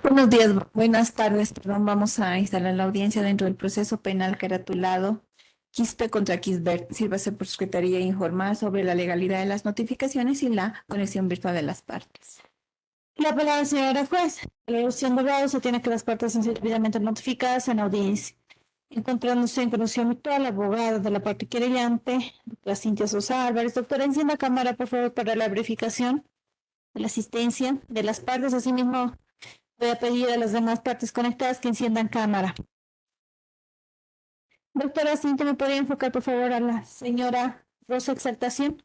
Buenos días, buenas tardes, perdón. Vamos a instalar la audiencia dentro del proceso penal caratulado Quispe contra Quisbert. Sírvase por Secretaría informar sobre la legalidad de las notificaciones y la conexión virtual de las partes. La palabra, señora juez. La elección de grado se tiene que las partes han sido debidamente notificadas en audiencia. Encontrándose en conexión virtual, la abogada de la parte querellante, doctora Cintia Sosa Álvarez. Doctora, encienda cámara, por favor, para la verificación de la asistencia de las partes. Asimismo, voy a pedir a las demás partes conectadas que enciendan cámara. Doctora Cintia, ¿me podría enfocar, por favor, a la señora Rosa Exaltación?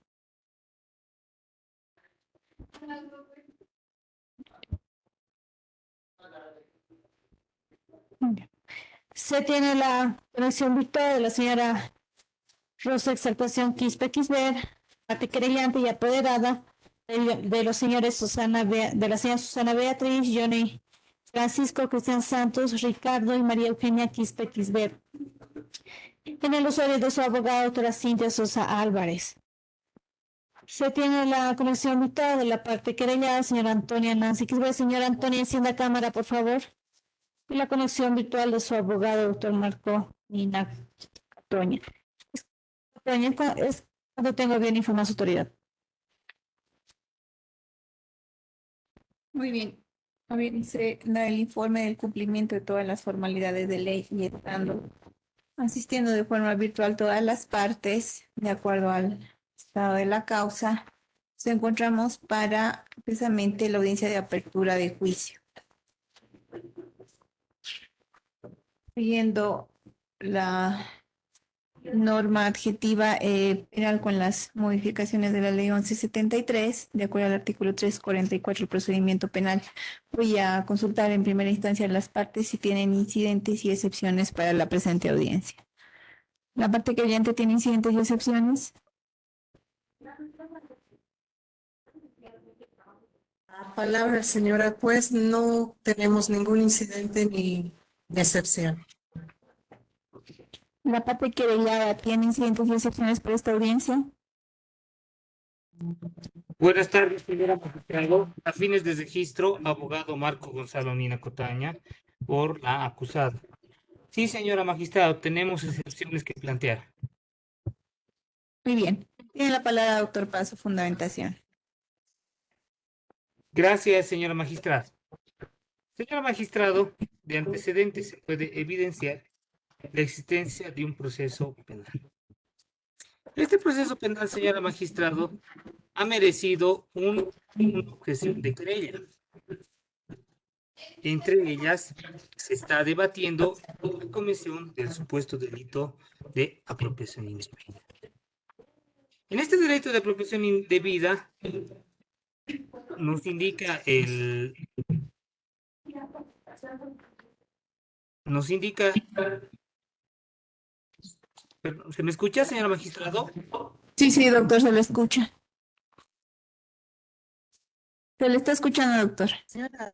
Se tiene la conexión virtual de la señora Rosa Exaltación Quispe Quisber, parte querellante y apoderada de los señores de la señora Susana Beatriz, Johnny Francisco Cristian Santos, Ricardo y María Eugenia Quispe Quisber. En el usuario de su abogada, doctora Cintia Sosa Álvarez. Se tiene la conexión virtual de la parte querellada, señora Antonia Nancy Quisber. Señora Antonia, encienda cámara, por favor. Y la conexión virtual de su abogado, doctor Marco Nina Toña. Es cuando tengo bien informada su autoridad. Muy bien. A ver, se da el informe del cumplimiento de todas las formalidades de ley y estando asistiendo de forma virtual todas las partes, de acuerdo al estado de la causa, nos encontramos para precisamente la audiencia de apertura de juicio. Siguiendo la norma adjetiva penal con las modificaciones de la ley 1173, de acuerdo al artículo 344 del procedimiento penal, voy a consultar en primera instancia a las partes si tienen incidentes y excepciones para la presente audiencia. La parte querellante tiene incidentes y excepciones. La palabra, señora, pues no tenemos ningún incidente ni decepción. La parte querellada tiene incidentes y excepciones para esta audiencia. Buenas tardes, señora magistrado. A fines de registro, abogado Marco Gonzalo Nina Cotaña, por la acusada. Sí, señora magistrado, tenemos excepciones que plantear. Muy bien. Tiene la palabra, doctor Paso, fundamentación. Gracias, señora magistrada. Señora magistrado, de antecedentes se puede evidenciar la existencia de un proceso penal. Este proceso penal, señora magistrado, ha merecido una objeción de querella. Entre ellas, se está debatiendo la comisión del supuesto delito de apropiación indebida. En este delito de apropiación indebida nos indica nos indica, ¿se me escucha, señor magistrado? Sí, sí, doctor, se le escucha. Se le está escuchando, doctor. Señora,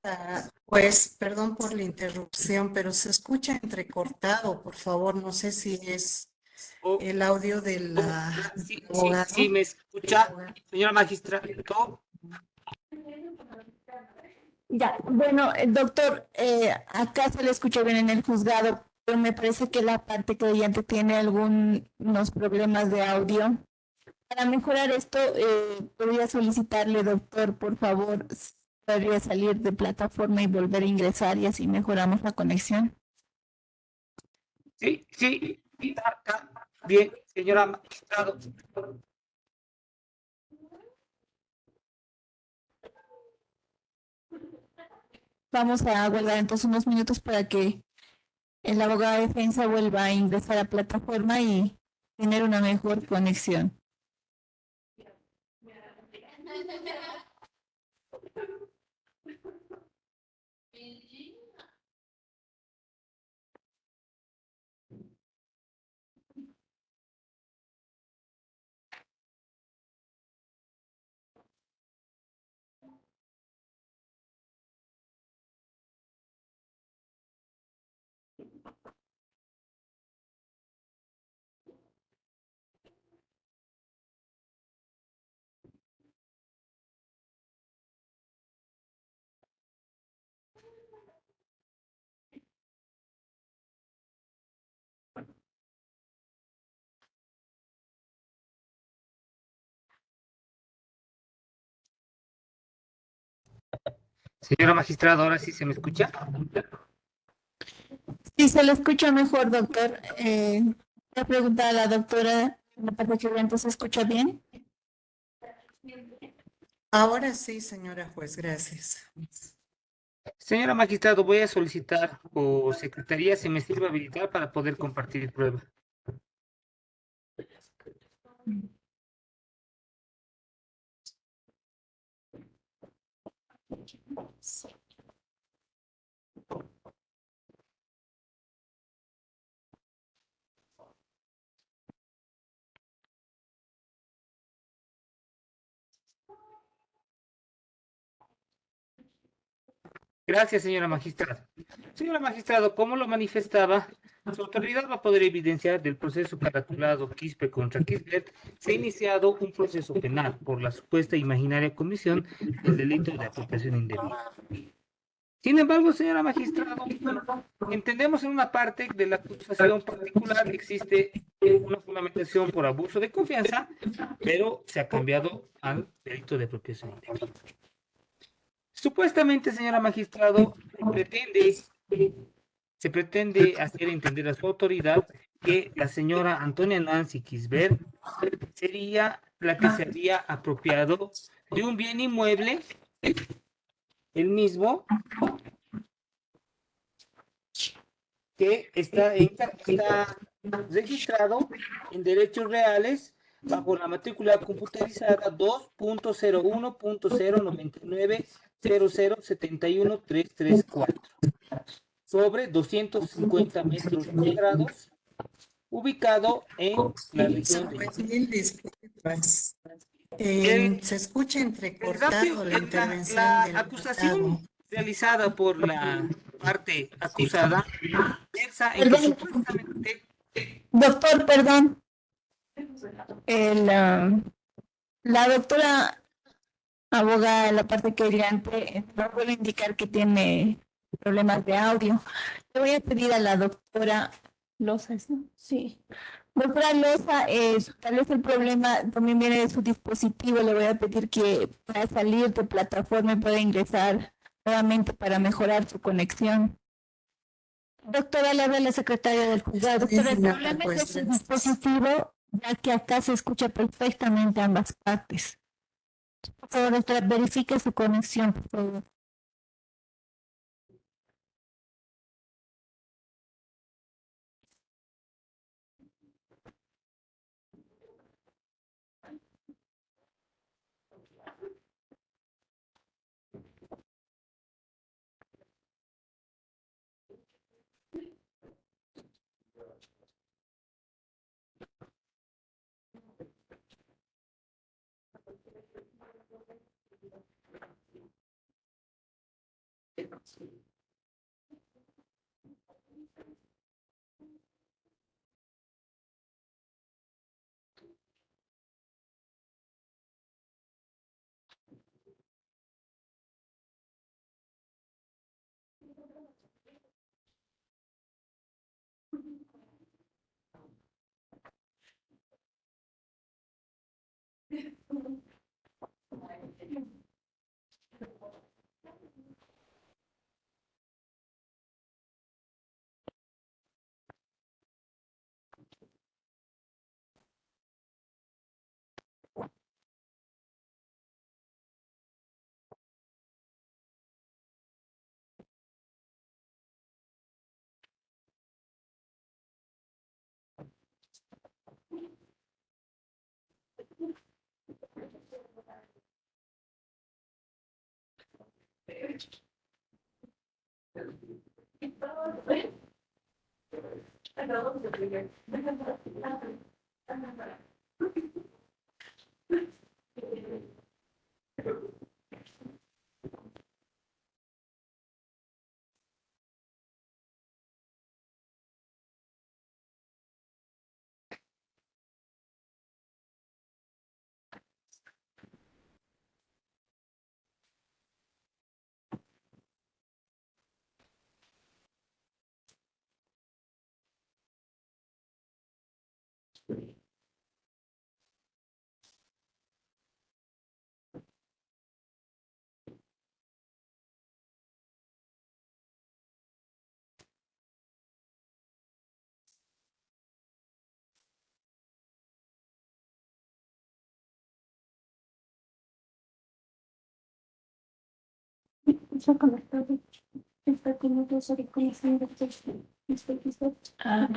pues perdón por la interrupción, pero se escucha entrecortado, por favor. No sé si es Oh, el audio de oh, la sí, abogada. sí, me escucha, señora magistrado. Ya, bueno, doctor, acá se le escucha bien en el juzgado, pero me parece que la parte creyente tiene algunos problemas de audio. Para mejorar esto, podría solicitarle, doctor, por favor, podría salir de plataforma y volver a ingresar y así mejoramos la conexión. Sí, sí, está bien, señora magistrado. Vamos a aguardar entonces unos minutos para que el abogado de defensa vuelva a ingresar a plataforma y tener una mejor conexión. Señora magistrada, ahora sí se me escucha. Sí, se le escucha mejor, doctor. Voy a preguntar a la doctora, la parte que antes se escucha bien. Ahora sí, señora juez, gracias. Señora magistrado, voy a solicitar o secretaría si me sirve habilitar para poder compartir prueba. Gracias, señora magistrada. Señora magistrado, como lo manifestaba, su autoridad va a poder evidenciar del proceso caratulado Quispe contra Quisbert, se ha iniciado un proceso penal por la supuesta e imaginaria comisión del delito de apropiación indebida. Sin embargo, señora magistrado, entendemos en una parte de la acusación particular existe una fundamentación por abuso de confianza, pero se ha cambiado al delito de apropiación indebida. Supuestamente, señora magistrado, se pretende hacer entender a su autoridad que la señora Antonia Nancy Quisbert sería la que se había apropiado de un bien inmueble, el mismo, que está registrado en derechos reales bajo la matrícula computarizada 2.010.099.0071334 sobre 250 metros cuadrados, ubicado en la Permiso, región de juez, Ica. mil disculpas. El, Se escucha rápido, entrecortado la intervención la del acusación imputado. realizada por la parte acusada versa en que Perdón, supuestamente doctor, perdón. El, la doctora abogada, la parte querellante, no puede indicar que tiene problemas de audio. Le voy a pedir a la doctora Loza, ¿no? Sí. Doctora Loza, tal vez el problema también viene de su dispositivo. Le voy a pedir que pueda salir de plataforma y pueda ingresar nuevamente para mejorar su conexión. Doctora, le habla la secretaria del juzgado. Está bien, Doctora, el señora problema es de juez, su gracias. dispositivo, ya que acá se escucha perfectamente ambas partes. Por favor, doctora, verifique su conexión, por favor.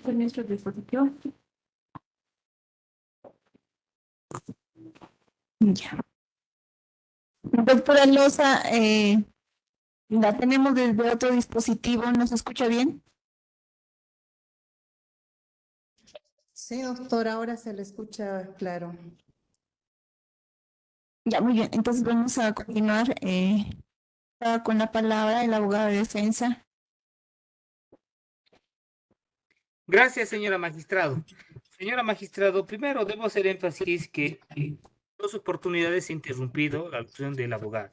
Con nuestro dispositivo. Ya. Doctora Loza, la tenemos desde otro dispositivo, ¿nos escucha bien? Sí, doctor, ahora se le escucha claro. Ya, muy bien. Entonces vamos a continuar con la palabra el abogado de defensa. Gracias, señora magistrado. Señora magistrado, primero debo hacer énfasis que en dos oportunidades he interrumpido la alusión del abogado.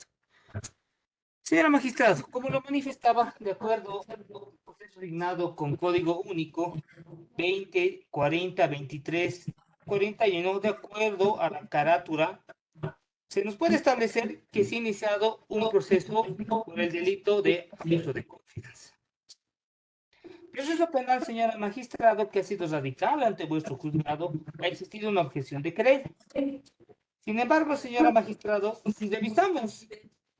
Señora magistrado, como lo manifestaba, de acuerdo al proceso asignado con código único 20, 40, 23, 41, de acuerdo a la carátula, se nos puede establecer que se ha iniciado un proceso por el delito de abuso de confianza. Proceso penal, señora magistrado, que ha sido radicado ante vuestro juzgado, ha existido una objeción de querella. Sin embargo, señora magistrado, si revisamos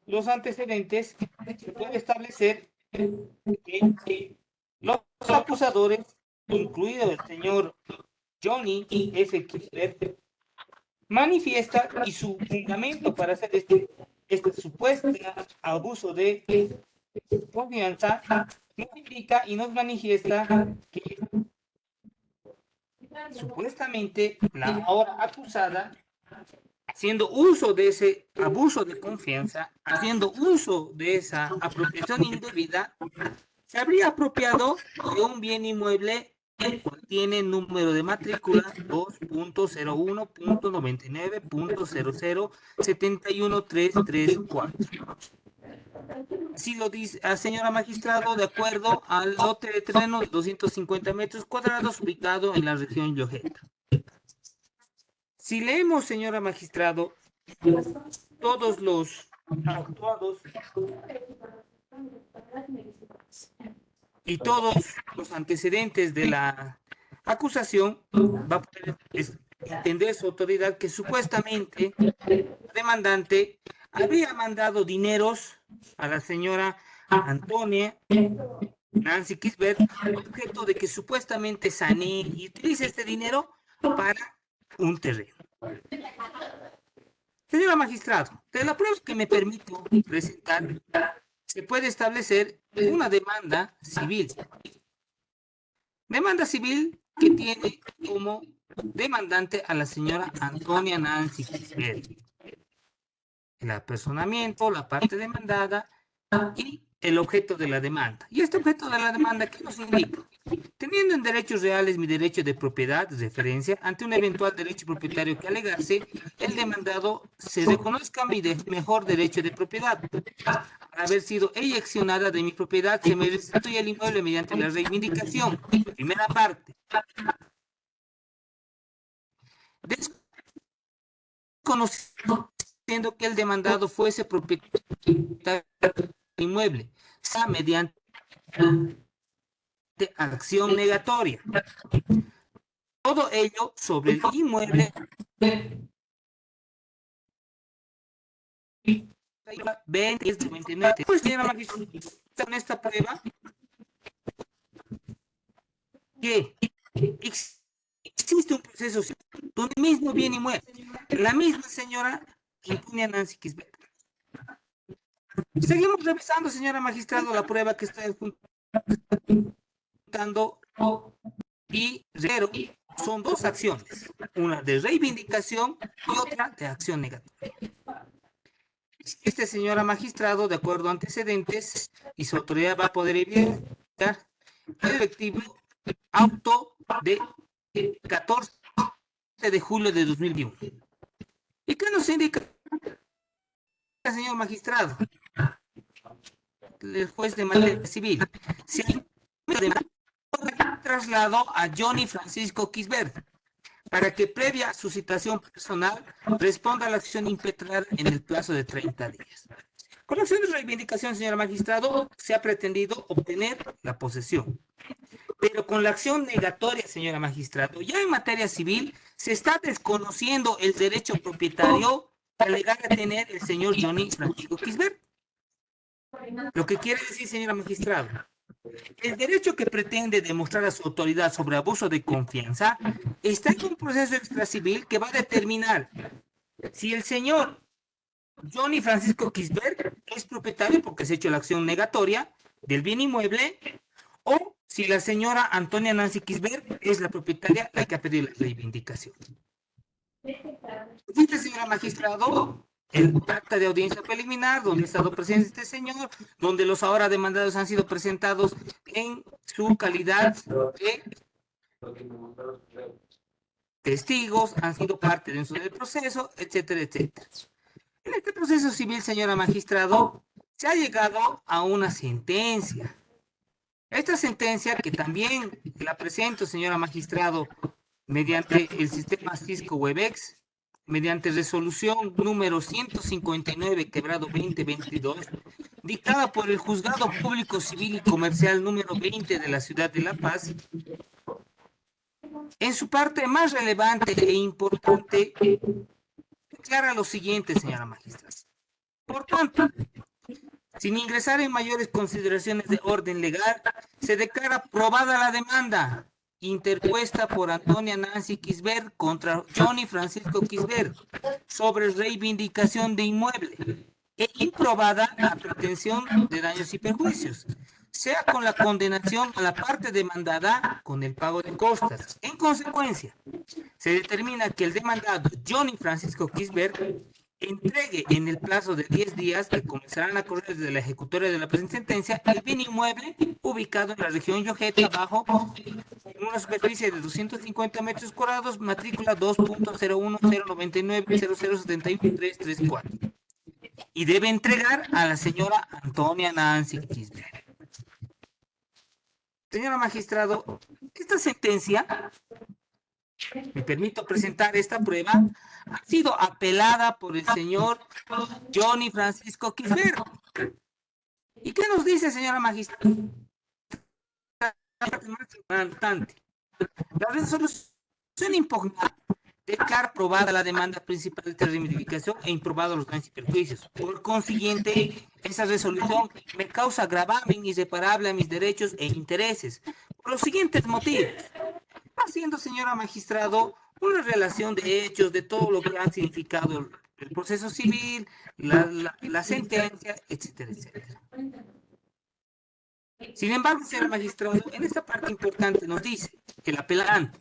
los antecedentes, se puede establecer que los acusadores, incluido el señor Johnny F. Kisler, manifiesta y su fundamento para hacer este supuesto abuso de confianza nos indica y nos manifiesta que supuestamente la ahora acusada, haciendo uso de ese abuso de confianza, haciendo uso de esa apropiación indebida, se habría apropiado de un bien inmueble el cual tiene número de matrícula 2.001.99.00713334. Así lo dice, señora magistrado, de acuerdo al lote de terreno de 250 metros cuadrados ubicado en la región Llojeta. Si leemos, señora magistrado, todos los actuados y todos los antecedentes de la acusación, va a poder entender su autoridad que supuestamente el demandante habría mandado dineros a la señora Antonia Nancy Kisbert, objeto de que supuestamente sanee y utilice este dinero para un terreno. Señora magistrado, de la prueba que me permito presentar, se puede establecer una demanda civil. Demanda civil que tiene como demandante a la señora Antonia Nancy Kisbert. El apersonamiento, la parte demandada y el objeto de la demanda. Y este objeto de la demanda, ¿qué nos indica? Teniendo en derechos reales mi derecho de propiedad, de referencia, ante un eventual derecho propietario que alegase, el demandado se reconozca mi mejor derecho de propiedad. Al haber sido eyeccionada de mi propiedad, se me restituye el inmueble mediante la reivindicación. Primera parte. Desconociendo que el demandado fuese propietario del inmueble, sea mediante acción negatoria. Todo ello sobre el inmueble 20-29. Pues, señora magistrada, en esta prueba que existe un proceso donde mismo bien inmueble. La misma señora Antonia Nancy Kisbert. Seguimos revisando, señora magistrado, la prueba que está juntando y son dos acciones, una de reivindicación y otra de acción negatoria. Señora magistrado, de acuerdo a antecedentes y su autoridad va a poder evidenciar el efectivo auto de 14 de julio de 2021. ¿Y qué nos indica, señor magistrado? El juez de materia civil se trasladó a Johnny Francisco Kisbert para que previa a su citación personal responda a la acción impetrada en el plazo de 30 días. Con la acción de reivindicación, señor magistrado, se ha pretendido obtener la posesión. Pero con la acción negatoria, señora magistrado, ya en materia civil se está desconociendo el derecho propietario que alegara tener el señor Johnny Francisco Kisbert. Lo que quiere decir, señora magistrado, el derecho que pretende demostrar a su autoridad sobre abuso de confianza está en un proceso extracivil que va a determinar si el señor Johnny Francisco Quisberg es propietario porque se ha hecho la acción negatoria del bien inmueble o si la señora Antonia Nancy Quisberg es la propietaria la que ha pedido la reivindicación. Dice, señora magistrado, el acta de audiencia preliminar, donde ha estado presente este señor, donde los ahora demandados han sido presentados en su calidad de testigos, han sido parte dentro del proceso, etcétera, etcétera. En este proceso civil, señora magistrado, se ha llegado a una sentencia. Esta sentencia, que también la presento, señora magistrado, mediante el sistema Cisco Webex, mediante resolución número 159/2022, dictada por el Juzgado Público Civil y Comercial número 20 de la ciudad de La Paz, en su parte más relevante e importante, declara lo siguiente, señora magistrada. Por tanto, sin ingresar en mayores consideraciones de orden legal, se declara probada la demanda interpuesta por Antonia Nancy Quisberg contra Johnny Francisco Quisberg sobre reivindicación de inmueble e improbada la pretensión de daños y perjuicios, sea con la condenación a la parte demandada con el pago de costas. En consecuencia, se determina que el demandado Johnny Francisco Quisberg entregue en el plazo de 10 días que comenzarán a correr desde la ejecutoria de la presente sentencia el bien inmueble ubicado en la región Yojeta bajo en una superficie de 250 metros cuadrados, matrícula 2.0109900713334, y debe entregar a la señora Antonia Nancy Quisberg. Señora magistrado, esta sentencia, me permito presentar esta prueba, ha sido apelada por el señor Johnny Francisco Quisberg. ¿Y qué nos dice, señora magistrada? La resolución impugnada declara probada la demanda principal de esta reivindicación e improbados los daños y perjuicios. Por consiguiente, esa resolución me causa gravamen irreparable a mis derechos e intereses, por los siguientes motivos. Haciendo, señora magistrado, una relación de hechos de todo lo que ha significado el proceso civil, la sentencia, etcétera, etcétera. Sin embargo, señor magistrado, en esta parte importante nos dice que el apelante,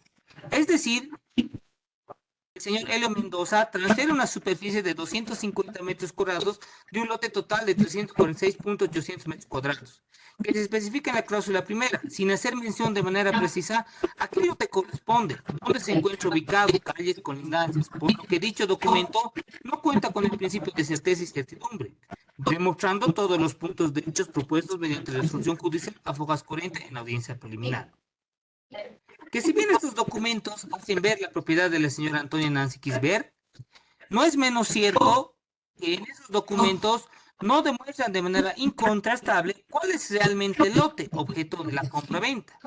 es decir, el señor Helio Mendoza, transfiere una superficie de 250 metros cuadrados de un lote total de 346.800 metros cuadrados, que se especifica en la cláusula primera, sin hacer mención de manera precisa a qué lote corresponde, dónde se encuentra ubicado, calles, colindancias, por lo que dicho documento no cuenta con el principio de certeza y certidumbre, demostrando todos los puntos de hechos propuestos mediante resolución judicial a fojas 40 en la audiencia preliminar. Que si bien estos documentos hacen ver la propiedad de la señora Antonia Nancy Quisberg, no es menos cierto que en esos documentos no demuestran de manera incontrastable cuál es realmente el lote objeto de la compra-venta,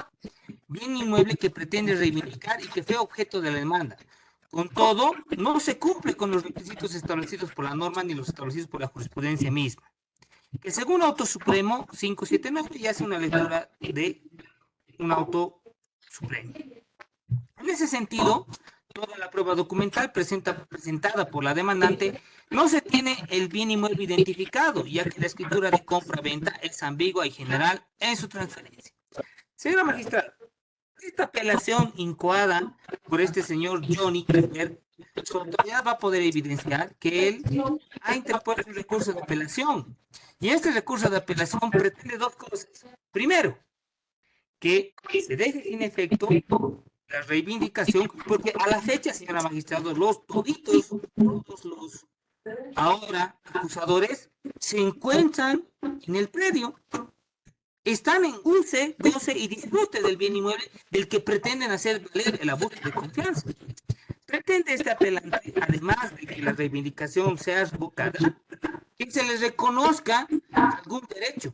bien inmueble que pretende reivindicar y que fue objeto de la demanda. Con todo, no se cumple con los requisitos establecidos por la norma ni los establecidos por la jurisprudencia misma, que según Auto Supremo 579 ya hace una lectura de un auto supremo. En ese sentido, toda la prueba documental presentada por la demandante no se tiene el bien inmueble identificado, ya que la escritura de compra-venta es ambigua y general en su transferencia. Señora magistrada, esta apelación incoada por este señor Johnny Quisberg, su autoridad va a poder evidenciar que él ha interpuesto un recurso de apelación. Y este recurso de apelación pretende dos cosas. Primero, que se deje sin efecto la reivindicación, porque a la fecha, señora magistrada, todos los ahora acusadores se encuentran en el predio, están en uso, goce y disfrute del bien inmueble del que pretenden hacer valer el abuso de confianza. Pretende este apelante, además de que la reivindicación sea revocada, que se les reconozca algún derecho,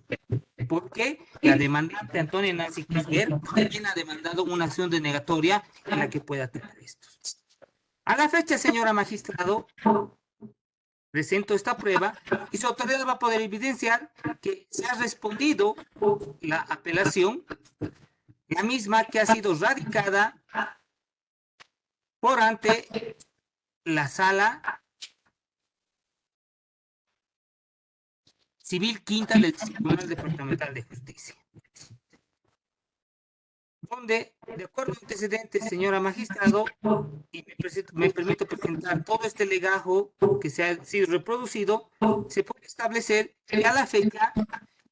porque la demandante Antonia Nancy Quisberg también ha demandado una acción denegatoria en la que pueda tener esto. A la fecha, señora magistrado, presento esta prueba y su autoridad va a poder evidenciar que se ha respondido la apelación, la misma que ha sido radicada por ante la Sala Civil Quinta del Tribunal Departamental de Justicia, donde, de acuerdo a antecedentes, señora magistrado, y me permito presentar todo este legajo que se ha sido reproducido, se puede establecer que a la fecha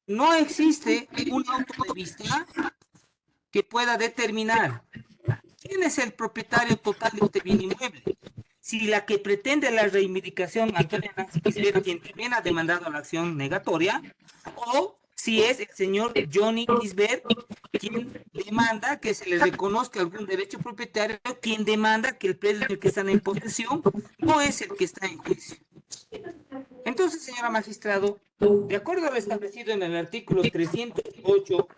no existe un auto de vista que pueda determinar quién es el propietario total de este bien inmueble. Si la que pretende la reivindicación, Antonia Nancy Quisbert, quien también ha demandado la acción negatoria, o si es el señor Johnny Quisbert quien demanda que se le reconozca algún derecho propietario, quien demanda que el predio del que están en posesión no es el que está en juicio. Entonces, señora magistrado, de acuerdo a lo establecido en el artículo 308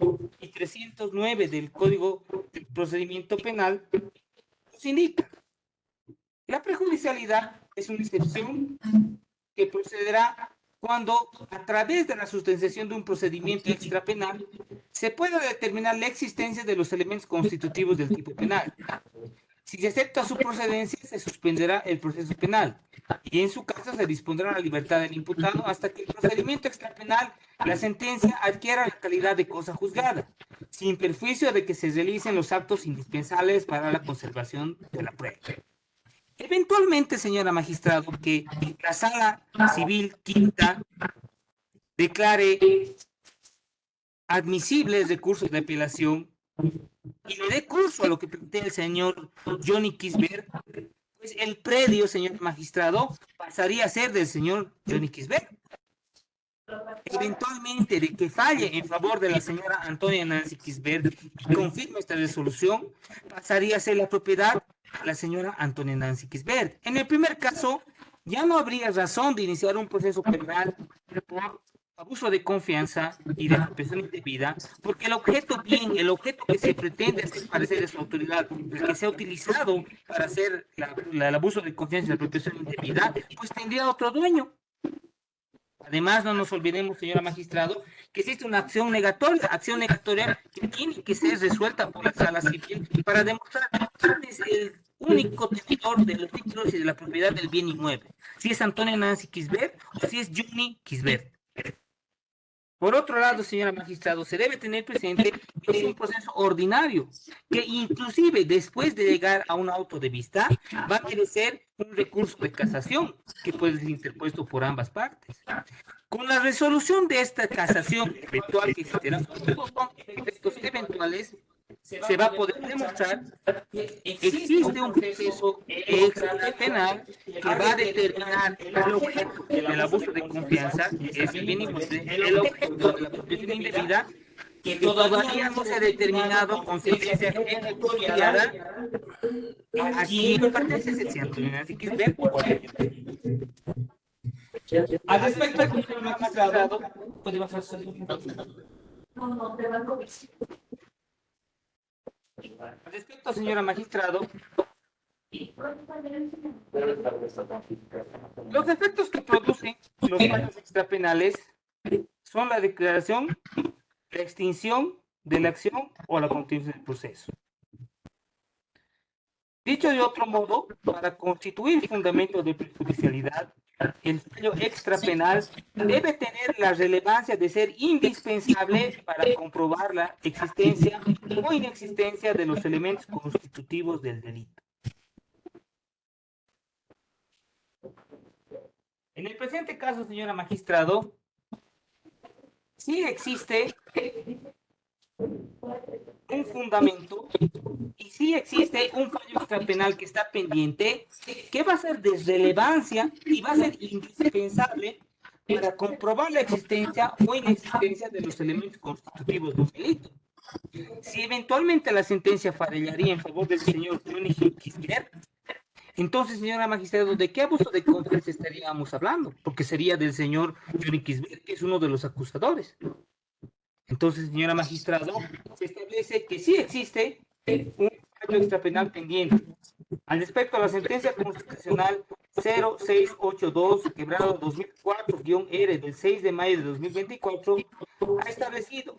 y 309 del Código de Procedimiento Penal, nos indica: la prejudicialidad es una excepción que procederá cuando, a través de la sustanciación de un procedimiento extrapenal, se pueda determinar la existencia de los elementos constitutivos del tipo penal. Si se acepta su procedencia, se suspenderá el proceso penal y en su caso se dispondrá la libertad del imputado hasta que el procedimiento extrapenal, la sentencia, adquiera la calidad de cosa juzgada, sin perjuicio de que se realicen los actos indispensables para la conservación de la prueba. Eventualmente, señora magistrado, que la Sala Civil Quinta declare admisibles recursos de apelación y le dé curso a lo que plantea el señor Johnny Quisbert, pues el predio, señor magistrado, pasaría a ser del señor Johnny Quisbert. Eventualmente, de que falle en favor de la señora Antonia Nancy Quisbert y confirme esta resolución, pasaría a ser la propiedad de la señora Antonia Nancy Quisbert. En el primer caso, ya no habría razón de iniciar un proceso penal por abuso de confianza y de apropiación indebida, porque el objeto que se pretende hacer parecer de su autoridad, el que se ha utilizado para hacer el abuso de confianza y la apropiación indebida, pues tendría otro dueño. Además, no nos olvidemos, señora magistrado, que existe una acción negatoria que tiene que ser resuelta por la Sala Civil para demostrar quién es el único tenedor de los títulos y de la propiedad del bien inmueble, si es Antonia Nancy Quisbert o si es Johnny Quisbert. Por otro lado, señora magistrado, se debe tener presente que es un proceso ordinario, que inclusive después de llegar a un auto de vista, va a merecer un recurso de casación que puede ser interpuesto por ambas partes. Con la resolución de esta casación eventual que existirá, con efectos eventuales, se va a poder demostrar que existe un proceso extrapenal que va a determinar el objeto del abuso de confianza, que es el bien inmueble, el objeto de la apropiación indebida, que todavía no se ha determinado con sentencia ejecutoriada a quién pertenece, si Antonio Nancy Quisbert o a quién. Al respecto, señor magistrado, puede bajar su Al respecto, señora magistrado, los efectos que producen los fallos extrapenales son la declaración, la extinción de la acción o la continuación del proceso. Dicho de otro modo, para constituir fundamento de prejudicialidad, el fallo extrapenal debe tener la relevancia de ser indispensable para comprobar la existencia o inexistencia de los elementos constitutivos del delito. En el presente caso, señora magistrado, sí existe un fundamento y sí existe un fallo extrapenal que está pendiente, que va a ser de relevancia y va a ser indispensable para comprobar la existencia o inexistencia de los elementos constitutivos del delito. Si eventualmente la sentencia fallaría en favor del señor Johnny Quisbert, entonces, señora magistrado, ¿de qué abuso de confianza estaríamos hablando? Porque sería del señor Johnny Quisbert, que es uno de los acusadores. Entonces, señora magistrado, se establece que sí existe un fallo extrapenal pendiente. Al respecto a la sentencia constitucional 0682-2004-R del 6 de mayo de 2024 ha establecido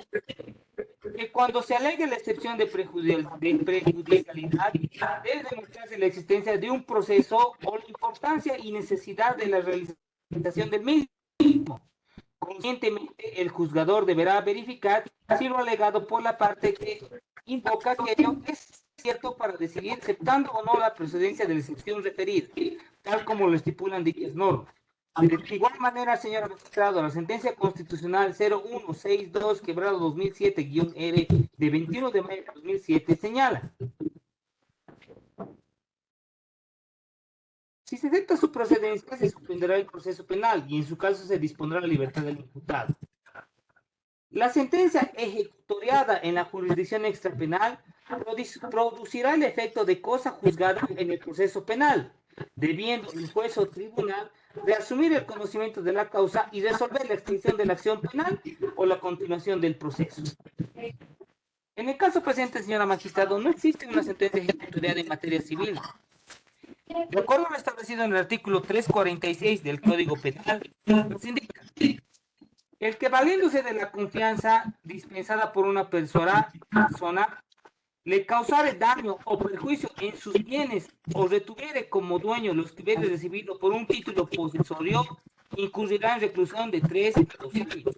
que cuando se alegue la excepción de prejudicialidad, debe demostrarse la existencia de un proceso o la importancia y necesidad de la realización del mismo. Conscientemente, el juzgador deberá verificar si lo alegado por la parte que invoca que ello es cierto para decidir aceptando o no la procedencia de la excepción referida, tal como lo estipulan dichas normas. De igual manera, señor magistrado, la sentencia constitucional 0162-2007-R de 21 de mayo de 2007 señala: si se acepta su procedencia, se suspenderá el proceso penal y en su caso se dispondrá la libertad del imputado. La sentencia ejecutoriada en la jurisdicción extrapenal producirá el efecto de cosa juzgada en el proceso penal, debiendo el juez o tribunal reasumir el conocimiento de la causa y resolver la extinción de la acción penal o la continuación del proceso. En el caso presente, señora magistrado, no existe una sentencia ejecutoriada en materia civil. De acuerdo a lo establecido en el artículo 346 del Código Penal, nos indica: el que valiéndose de la confianza dispensada por una persona le causare daño o perjuicio en sus bienes o retuviere como dueño los que hubiere recibido por un título posesorio, incurrirá en reclusión de 3 a 12 años.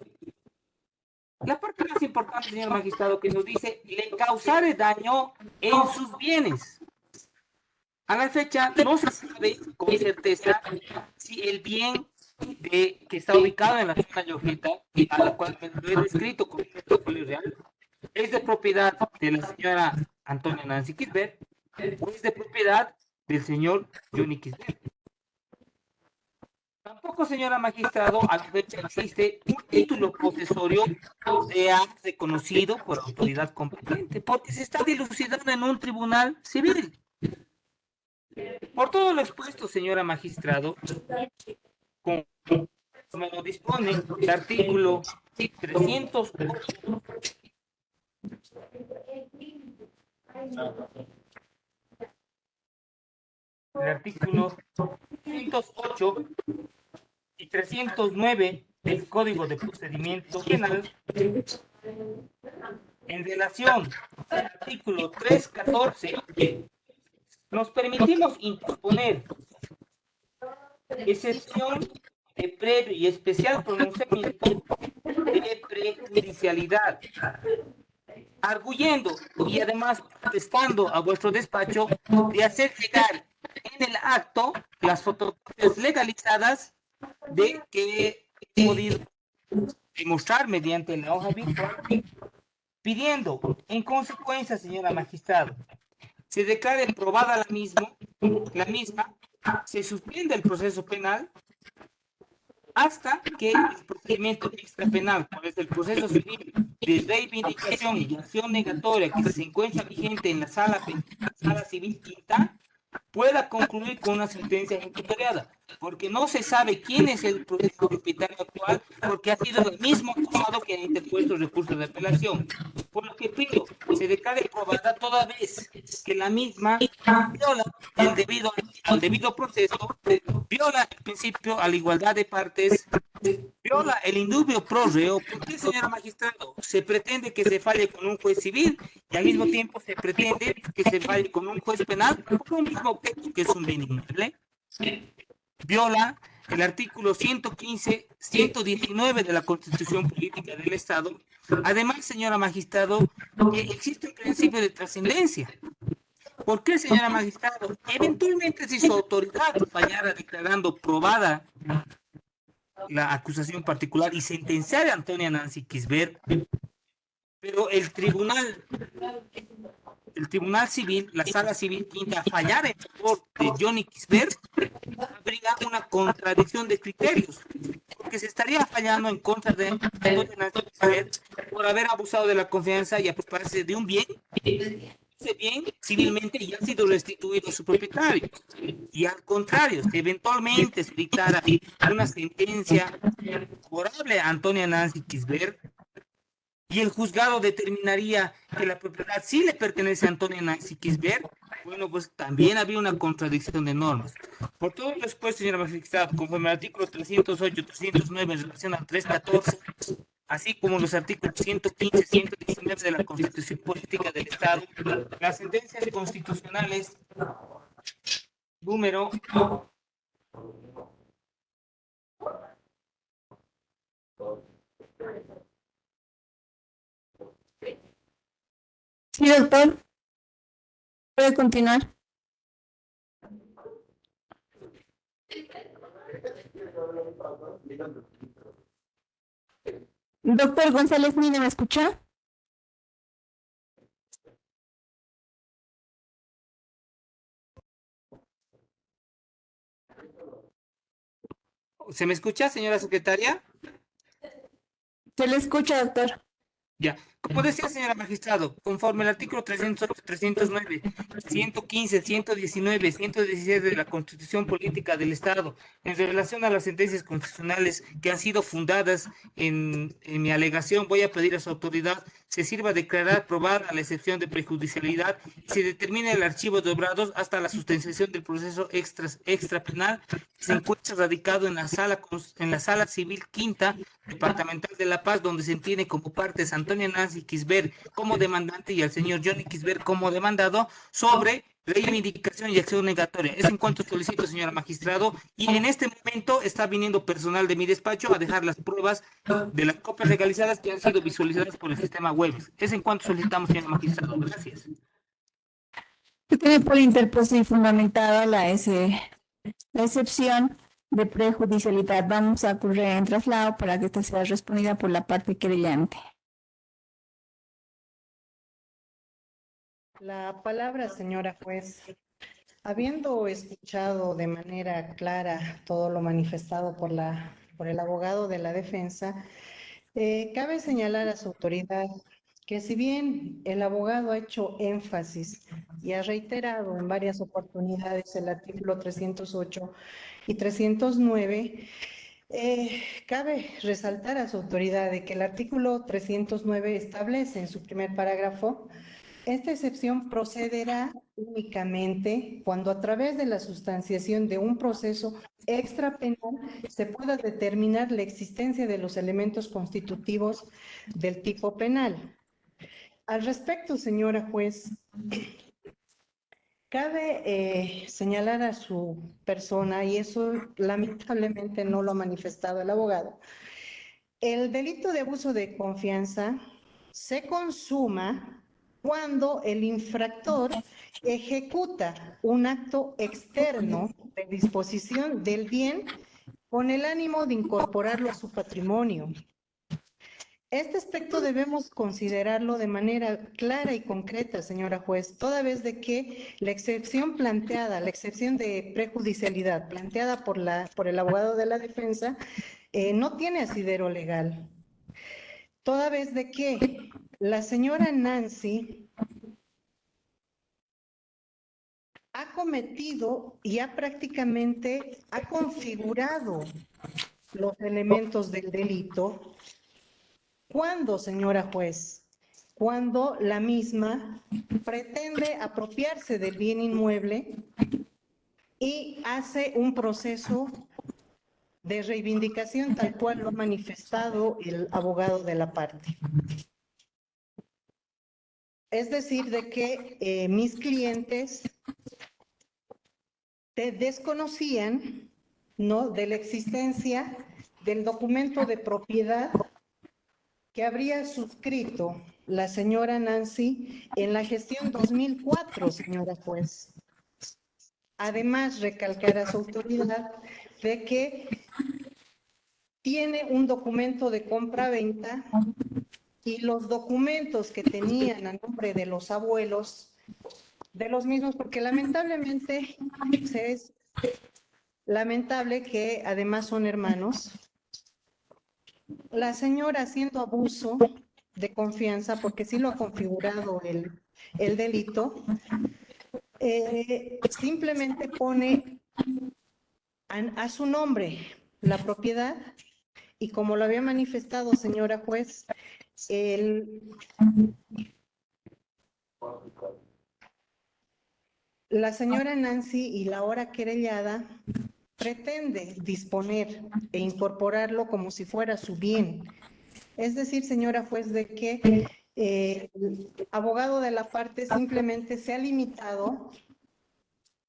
La parte más importante, señor magistrado, que nos dice le causare daño en sus bienes. A la fecha no se sabe con certeza si el bien que está ubicado en la zona Llojeta, a la cual me lo he descrito como metrópoli real, es de propiedad de la señora Antonia Nancy Quisbert o es de propiedad del señor Johnny Quisbert. Tampoco, señora magistrado, a la fecha existe un título posesorio sea reconocido por autoridad competente, porque se está dilucidando en un tribunal civil. Por todo lo expuesto, señora magistrado, como lo dispone el artículo 308 y 309 del Código de Procedimiento Penal, en relación al artículo 314, nos permitimos interponer excepción de previo y especial pronunciamiento de prejudicialidad, arguyendo y además protestando a vuestro despacho de hacer llegar en el acto las fotocopias legalizadas de que he podido demostrar mediante la hoja virtual, pidiendo en consecuencia, señora magistrado, se declare probada la misma, se suspende el proceso penal hasta que el procedimiento extrapenal, por el proceso civil de reivindicación y acción negatoria que se encuentra vigente en la sala civil quinta, pueda concluir con una sentencia ejecutoriada, porque no se sabe quién es el propietario actual, porque ha sido el mismo acusado que ha interpuesto el recurso de apelación. Por lo que pido, se declare probada toda vez que la misma viola al debido proceso, viola el principio a la igualdad de partes, viola el indubio pro reo. ¿Por qué, señora magistrado? Se pretende que se falle con un juez civil y al mismo tiempo se pretende que se falle con un juez penal por un mismo objeto que es un bien inmueble. Viola el artículo 115, 119 de la Constitución Política del Estado. Además, señora magistrado, existe un principio de trascendencia. ¿Por qué, señora magistrado? Eventualmente, si su autoridad fallara declarando probada la acusación particular y sentenciar a Antonia Nancy Quisbert, pero el tribunal civil, la sala civil quinta, fallara en favor de Johnny Quisbert, habría una contradicción de criterios, porque se estaría fallando en contra de Antonia Nancy Quisbert por haber abusado de la confianza y apropiarse de un bien. Ese bien civilmente ya ha sido restituido a su propietario. Y al contrario, si eventualmente se dictara una sentencia favorable a Antonia Nancy Quisbert, y el juzgado determinaría que la propiedad sí le pertenece a Antonia Nancy Kisber, bueno, pues también había una contradicción de normas. Por todo lo expuesto, señora magistrada, conforme al artículo 308, 309 en relación al 314, así como los artículos 115, 119 de la Constitución Política del Estado, las sentencias constitucionales número Sí, doctor, puede continuar. Doctor González Mina, ¿me escucha? ¿Se me escucha, señora secretaria? Se le escucha, doctor. Ya, como decía, señora magistrado, conforme al artículo 308, 309, 115, 119, 116 de la Constitución Política del Estado, en relación a las sentencias constitucionales que han sido fundadas en mi alegación, voy a pedir a su autoridad se sirva declarar probada la excepción de prejudicialidad y se determine el archivo de obrados hasta la sustanciación del proceso extra penal que se encuentra radicado en la sala civil quinta departamental de La Paz, donde se entiende como partes Antonia Nancy Kisber como demandante y al señor Johnny Kisber como demandado sobre reivindicación y acción negatoria. Es en cuanto solicito, señora magistrado, y en este momento está viniendo personal de mi despacho a dejar las pruebas de las copias legalizadas que han sido visualizadas por el sistema web. Es en cuanto solicitamos, señor magistrado. Gracias. Se tiene por interpuesta y fundamentada la excepción de prejudicialidad. Vamos a correr en traslado para que esta sea respondida por la parte querellante. La palabra, señora juez. Habiendo escuchado de manera clara todo lo manifestado por el abogado de la defensa, cabe señalar a su autoridad que si bien el abogado ha hecho énfasis y ha reiterado en varias oportunidades el artículo 308 y 309, cabe resaltar a su autoridad de que el artículo 309 establece en su primer parágrafo: esta excepción procederá únicamente cuando a través de la sustanciación de un proceso extrapenal se pueda determinar la existencia de los elementos constitutivos del tipo penal. Al respecto, señora juez, cabe señalar a su persona, y eso lamentablemente no lo ha manifestado el abogado, el delito de abuso de confianza se consuma cuando el infractor ejecuta un acto externo de disposición del bien con el ánimo de incorporarlo a su patrimonio. Este aspecto debemos considerarlo de manera clara y concreta, señora juez, toda vez de que la excepción planteada, la excepción de prejudicialidad planteada por el abogado de la defensa, no tiene asidero legal. Toda vez de que la señora Nancy ha cometido y ha configurado los elementos del delito. ¿Cuándo, señora juez? Cuando la misma pretende apropiarse del bien inmueble y hace un proceso de reivindicación tal cual lo ha manifestado el abogado de la parte. Es decir, de que mis clientes desconocían, ¿no?, de la existencia del documento de propiedad que habría suscrito la señora Nancy en la gestión 2004, señora juez. Además, recalcar a su autoridad de que tiene un documento de compra-venta y los documentos que tenían a nombre de los abuelos, de los mismos, porque lamentablemente es lamentable que además son hermanos, la señora haciendo abuso de confianza, porque sí lo ha configurado el delito, simplemente pone a su nombre la propiedad y, como lo había manifestado, señora juez, La señora Nancy y la hora querellada pretende disponer e incorporarlo como si fuera su bien. Es decir, señora juez, de que el abogado de la parte simplemente se ha limitado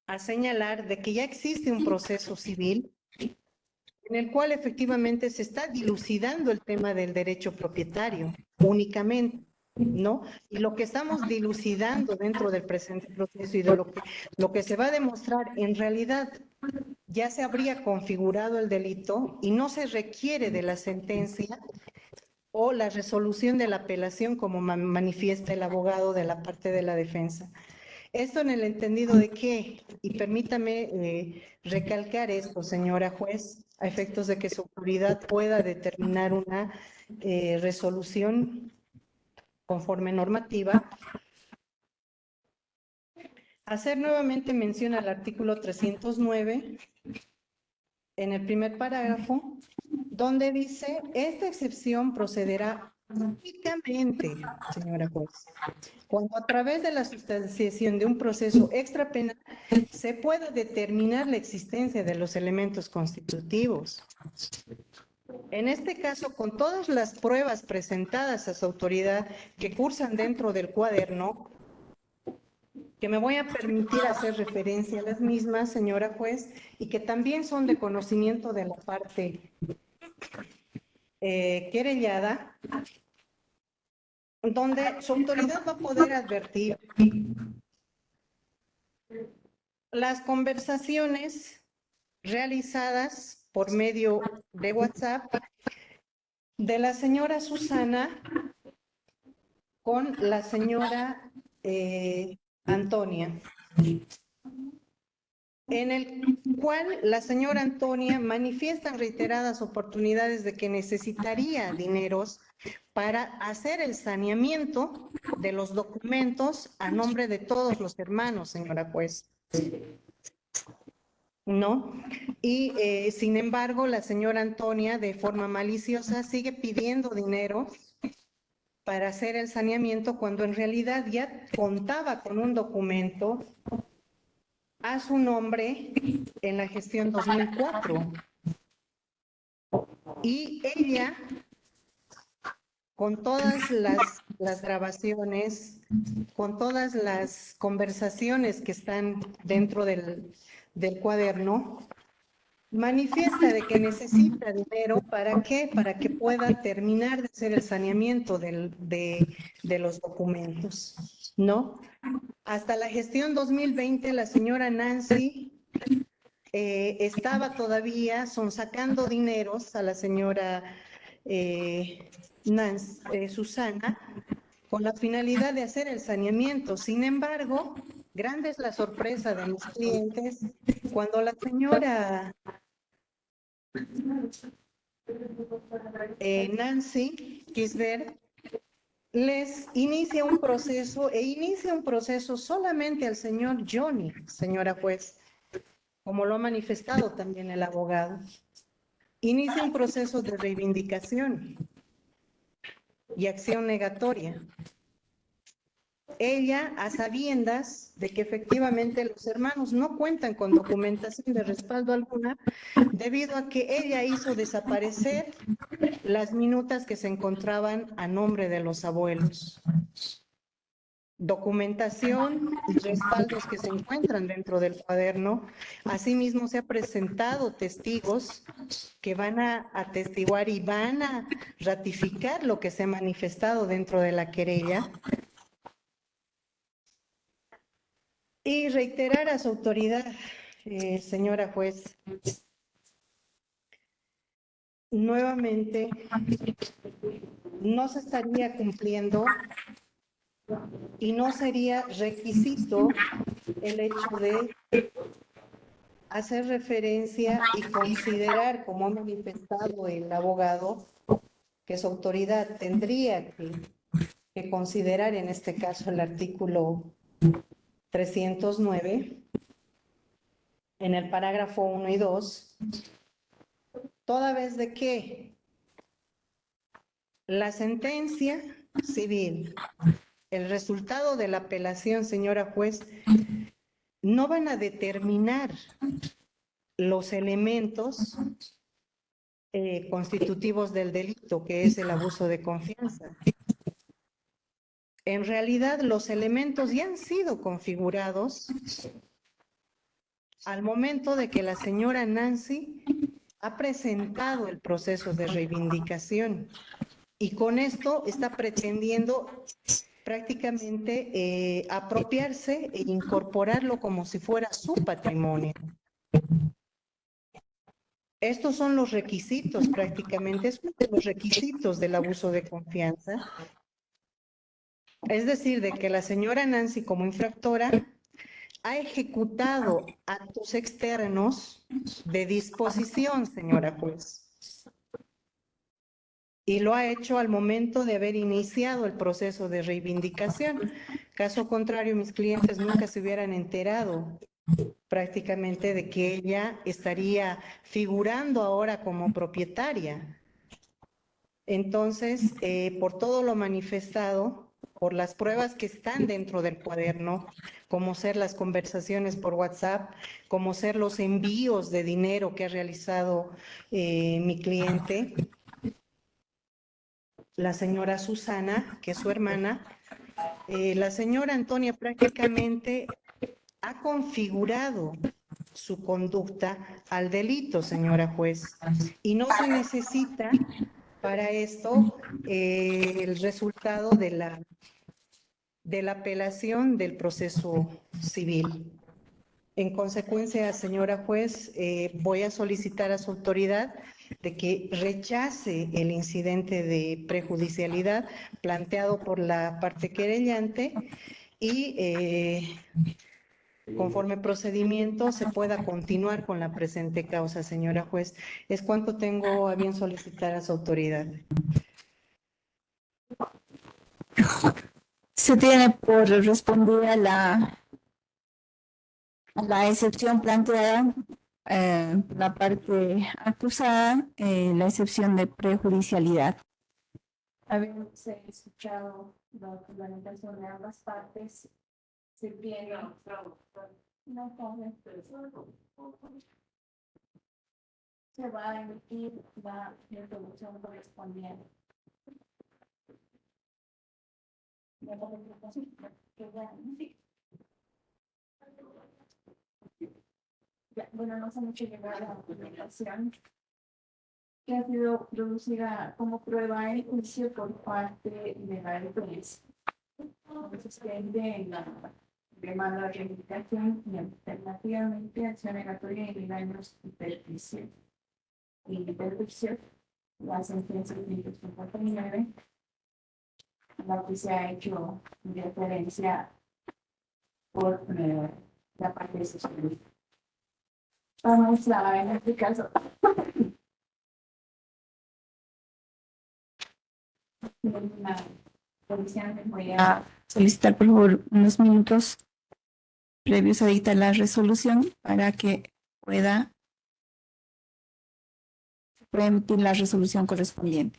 a señalar de que ya existe un proceso civil en el cual efectivamente se está dilucidando el tema del derecho propietario únicamente, ¿no? Y lo que estamos dilucidando dentro del presente proceso y de lo que se va a demostrar en realidad ya se habría configurado el delito y no se requiere de la sentencia o la resolución de la apelación como manifiesta el abogado de la parte de la defensa. Esto en el entendido de que, y permítame recalcar esto, señora juez, a efectos de que su autoridad pueda determinar una resolución conforme normativa, hacer nuevamente mención al artículo 309 en el primer parágrafo, donde dice, esta excepción procederá únicamente, señora juez, cuando a través de la sustanciación de un proceso extrapenal se pueda determinar la existencia de los elementos constitutivos. En este caso, con todas las pruebas presentadas a su autoridad que cursan dentro del cuaderno, que me voy a permitir hacer referencia a las mismas, señora juez, y que también son de conocimiento de la parte querellada, donde su autoridad va a poder advertir las conversaciones realizadas por medio de WhatsApp de la señora Susana con la señora Antonia, en el cual la señora Antonia manifiesta en reiteradas oportunidades de que necesitaría dineros para hacer el saneamiento de los documentos a nombre de todos los hermanos, señora juez. ¿No? Y sin embargo, la señora Antonia, de forma maliciosa, sigue pidiendo dinero para hacer el saneamiento cuando en realidad ya contaba con un documento a su nombre en la gestión 2004. Y ella, con todas las grabaciones, con todas las conversaciones que están dentro del cuaderno, manifiesta de que necesita dinero. ¿Para qué? Para que pueda terminar de hacer el saneamiento de los documentos, ¿no? Hasta la gestión 2020, la señora Nancy estaba todavía sonsacando dineros a la señora Susana con la finalidad de hacer el saneamiento. Sin embargo, grande es la sorpresa de mis clientes cuando la señora Nancy Kisbert les inicia un proceso solamente al señor Johnny, señora juez, como lo ha manifestado también el abogado. Inicia un proceso de reivindicación y acción negatoria. Ella, a sabiendas de que efectivamente los hermanos no cuentan con documentación de respaldo alguna, debido a que ella hizo desaparecer las minutas que se encontraban a nombre de los abuelos. Documentación y respaldos que se encuentran dentro del cuaderno. Asimismo, se ha presentado testigos que van a atestiguar y van a ratificar lo que se ha manifestado dentro de la querella. Y reiterar a su autoridad, señora juez, nuevamente, no se estaría cumpliendo y no sería requisito el hecho de hacer referencia y considerar, como ha manifestado el abogado, que su autoridad tendría que considerar en este caso el artículo 309, en el parágrafo 1 y 2, toda vez de que La sentencia civil, el resultado de la apelación, señora juez, no van a determinar los elementos constitutivos del delito, que es el abuso de confianza. En realidad, los elementos ya han sido configurados al momento de que la señora Nancy ha presentado el proceso de reivindicación y con esto está pretendiendo prácticamente apropiarse e incorporarlo como si fuera su patrimonio. Estos son los requisitos prácticamente, es uno de los requisitos del abuso de confianza. Es decir, de que la señora Nancy como infractora ha ejecutado actos externos de disposición, señora juez. Y lo ha hecho al momento de haber iniciado el proceso de reivindicación. Caso contrario, mis clientes nunca se hubieran enterado prácticamente de que ella estaría figurando ahora como propietaria. Entonces, por todo lo manifestado, por las pruebas que están dentro del cuaderno, como ser las conversaciones por WhatsApp, como ser los envíos de dinero que ha realizado mi cliente, la señora Susana, que es su hermana, la señora Antonia prácticamente ha configurado su conducta al delito, señora juez, y no se necesita para esto el resultado de la apelación del proceso civil. En consecuencia, señora juez, voy a solicitar a su autoridad de que rechace el incidente de prejudicialidad planteado por la parte querellante y conforme procedimiento se pueda continuar con la presente causa, señora juez. Es cuanto tengo a bien solicitar a su autoridad. Se tiene por respondida la excepción planteada la parte acusada, la excepción de prejudicialidad. Habiéndose escuchado la fundamentación de ambas partes, se tiene se va a emitir la resolución correspondiente. Ya, bueno, nos han hecho llegar la documentación que ha sido producida como prueba en juicio por parte de la defensa. Suspende la demanda de reivindicación y alternativamente acción negatoria y daños y perjuicio. La sentencia 159, la que se ha hecho referencia por la parte de sociedad. Vamos a, en este caso, una policía me voy a solicitar por favor unos minutos previos a dictar la resolución para que pueda emitir la resolución correspondiente.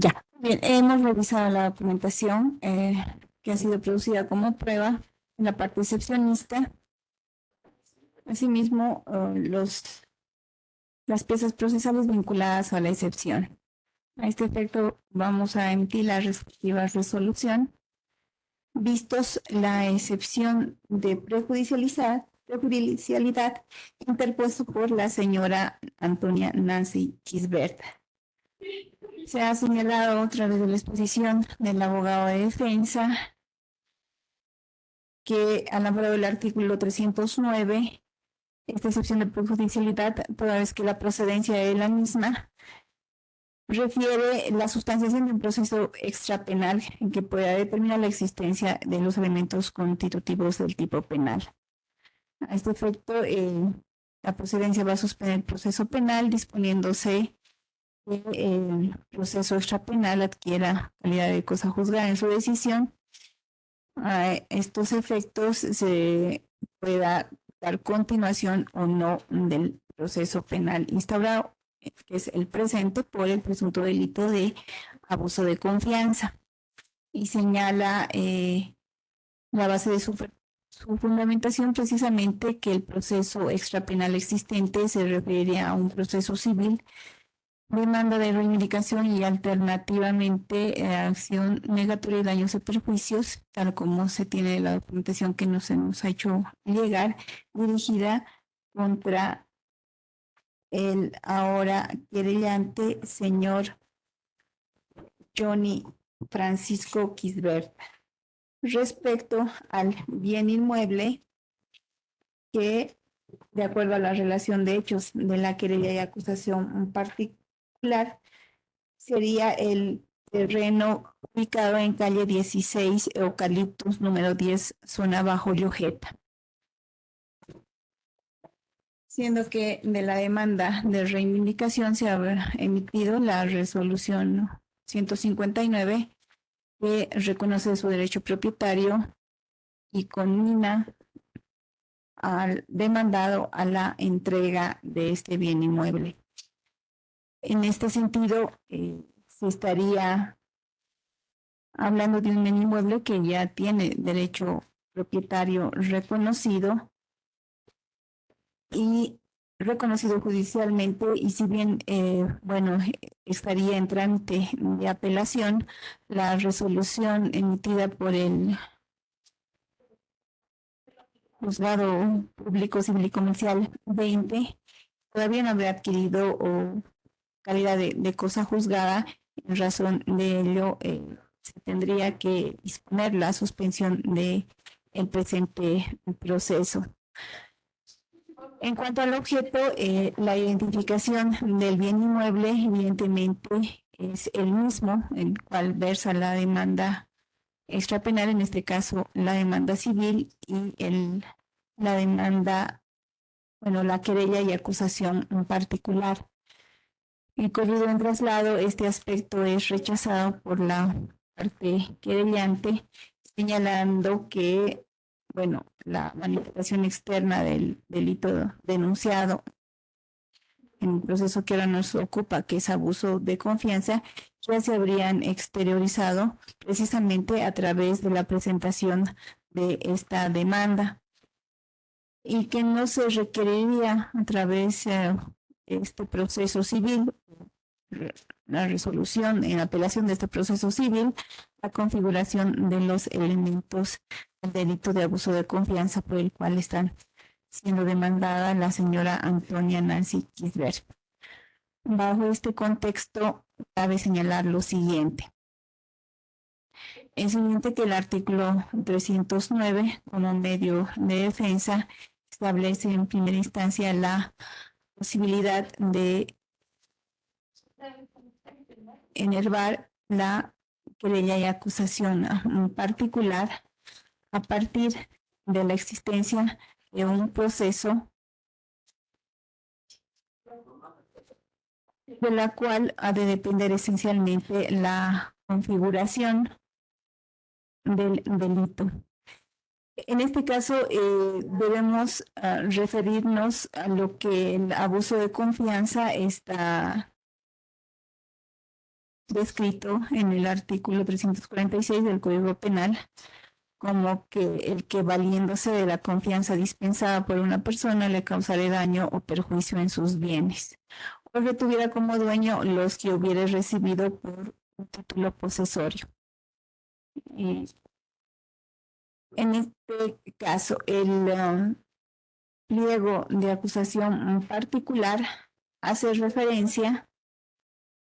Ya, bien, hemos revisado la documentación que ha sido producida como prueba en la parte excepcionista. Asimismo, las piezas procesales vinculadas a la excepción. A este efecto, vamos a emitir la respectiva resolución, vistos la excepción de prejudicialidad interpuesto por la señora Antonia Nancy Gisbert. Se ha señalado otra vez en la exposición del abogado de defensa que al amparo del artículo 309, esta excepción de prejudicialidad, toda vez que la procedencia de la misma refiere la sustanciación de un proceso extrapenal en que pueda determinar la existencia de los elementos constitutivos del tipo penal. A este efecto, la procedencia va a suspender el proceso penal disponiéndose que el proceso extrapenal adquiera calidad de cosa juzgada en su decisión. A estos efectos se pueda dar continuación o no del proceso penal instaurado, que es el presente por el presunto delito de abuso de confianza. Y señala la base de su fundamentación precisamente que el proceso extrapenal existente se referiría a un proceso civil, demanda de reivindicación y alternativamente acción negatoria de daños y perjuicios, tal como se tiene la documentación que nos ha hecho llegar, dirigida contra el ahora querellante señor Johnny Francisco Gisbert, respecto al bien inmueble que, de acuerdo a la relación de hechos de la querella y acusación particular, sería el terreno ubicado en calle 16, Eucaliptus número 10, zona Bajo Llojeta. Siendo que de la demanda de reivindicación se ha emitido la resolución 159 que reconoce su derecho propietario y conmina al demandado a la entrega de este bien inmueble. En este sentido, se estaría hablando de un bien inmueble que ya tiene derecho propietario reconocido y reconocido judicialmente, y si bien, estaría en trámite de apelación, la resolución emitida por el Juzgado Público Civil y Comercial 20 todavía no habría adquirido calidad de cosa juzgada. En razón de ello, se tendría que disponer la suspensión de el presente proceso. En cuanto al objeto, la identificación del bien inmueble evidentemente es el mismo, en el cual versa la demanda extrapenal, en este caso la demanda civil y la demanda, la querella y acusación en particular. El corrido en traslado, este aspecto es rechazado por la parte querellante, señalando que, la manifestación externa del delito denunciado en el proceso que ahora nos ocupa, que es abuso de confianza, ya se habrían exteriorizado precisamente a través de la presentación de esta demanda y que no se requeriría a través de este proceso civil, la resolución en apelación de este proceso civil, la configuración de los elementos del delito de abuso de confianza por el cual están siendo demandada la señora Antonia Nancy Gisbert. Bajo este contexto, cabe señalar lo siguiente. Es evidente que el artículo 309, como medio de defensa, establece en primera instancia la posibilidad de enervar la querella y acusación en particular a partir de la existencia de un proceso de la cual ha de depender esencialmente la configuración del delito. En este caso, debemos referirnos a lo que el abuso de confianza está descrito en el artículo 346 del Código Penal como que el que valiéndose de la confianza dispensada por una persona le causare daño o perjuicio en sus bienes, o retuviera como dueño los que hubiere recibido por un título posesorio. Y en este caso, el pliego de acusación particular hace referencia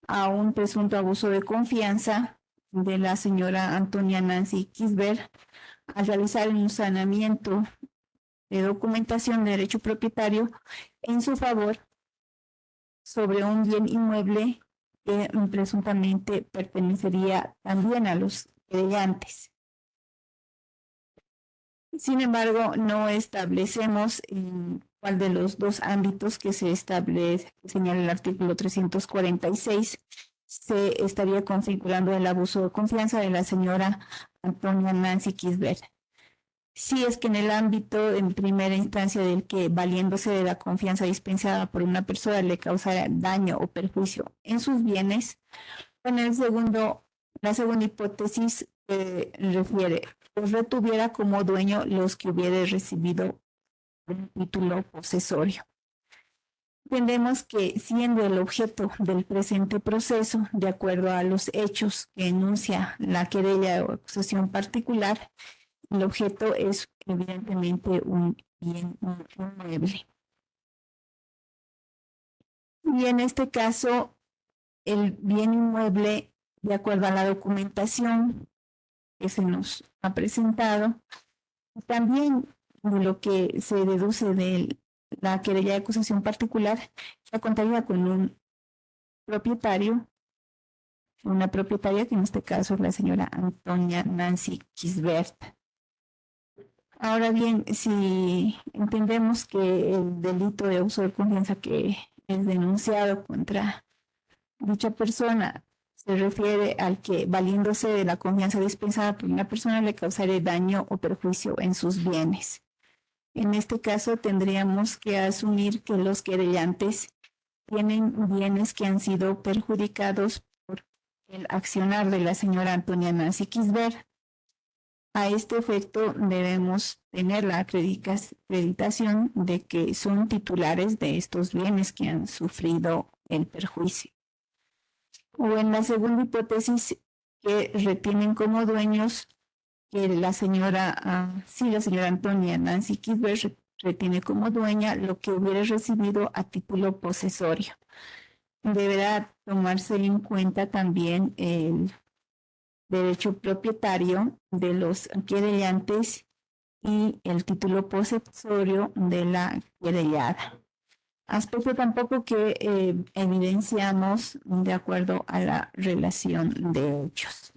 a un presunto abuso de confianza de la señora Antonia Nancy Kisber al realizar un saneamiento de documentación de derecho propietario en su favor sobre un bien inmueble que presuntamente pertenecería también a los querellantes. Sin embargo, no establecemos en cuál de los dos ámbitos que se establece, que señala el artículo 346, se estaría configurando el abuso de confianza de la señora Antonia Nancy Kisber. Si es que en el ámbito en primera instancia del que valiéndose de la confianza dispensada por una persona le causara daño o perjuicio en sus bienes, en el segundo, la segunda hipótesis refiere pues retuviera como dueño los que hubiera recibido un título posesorio. Entendemos que siendo el objeto del presente proceso, de acuerdo a los hechos que enuncia la querella o acusación particular, el objeto es evidentemente un bien inmueble. Y en este caso, el bien inmueble, de acuerdo a la documentación que se nos ha presentado, también de lo que se deduce de la querella de acusación particular, ya contaría con un propietario, una propietaria que en este caso es la señora Antonia Nancy Kisbert. Ahora bien, si entendemos que el delito de abuso de confianza que es denunciado contra dicha persona se refiere al que, valiéndose de la confianza dispensada por una persona, le causará daño o perjuicio en sus bienes. En este caso, tendríamos que asumir que los querellantes tienen bienes que han sido perjudicados por el accionar de la señora Antonia Nancy Kisbert. A este efecto, debemos tener la acreditación de que son titulares de estos bienes que han sufrido el perjuicio. O en la segunda hipótesis, que retienen como dueños que la señora Antonia Nancy Kisbert retiene como dueña lo que hubiera recibido a título posesorio. Deberá tomarse en cuenta también el derecho propietario de los querellantes y el título posesorio de la querellada. Aspecto tampoco que evidenciamos de acuerdo a la relación de hechos.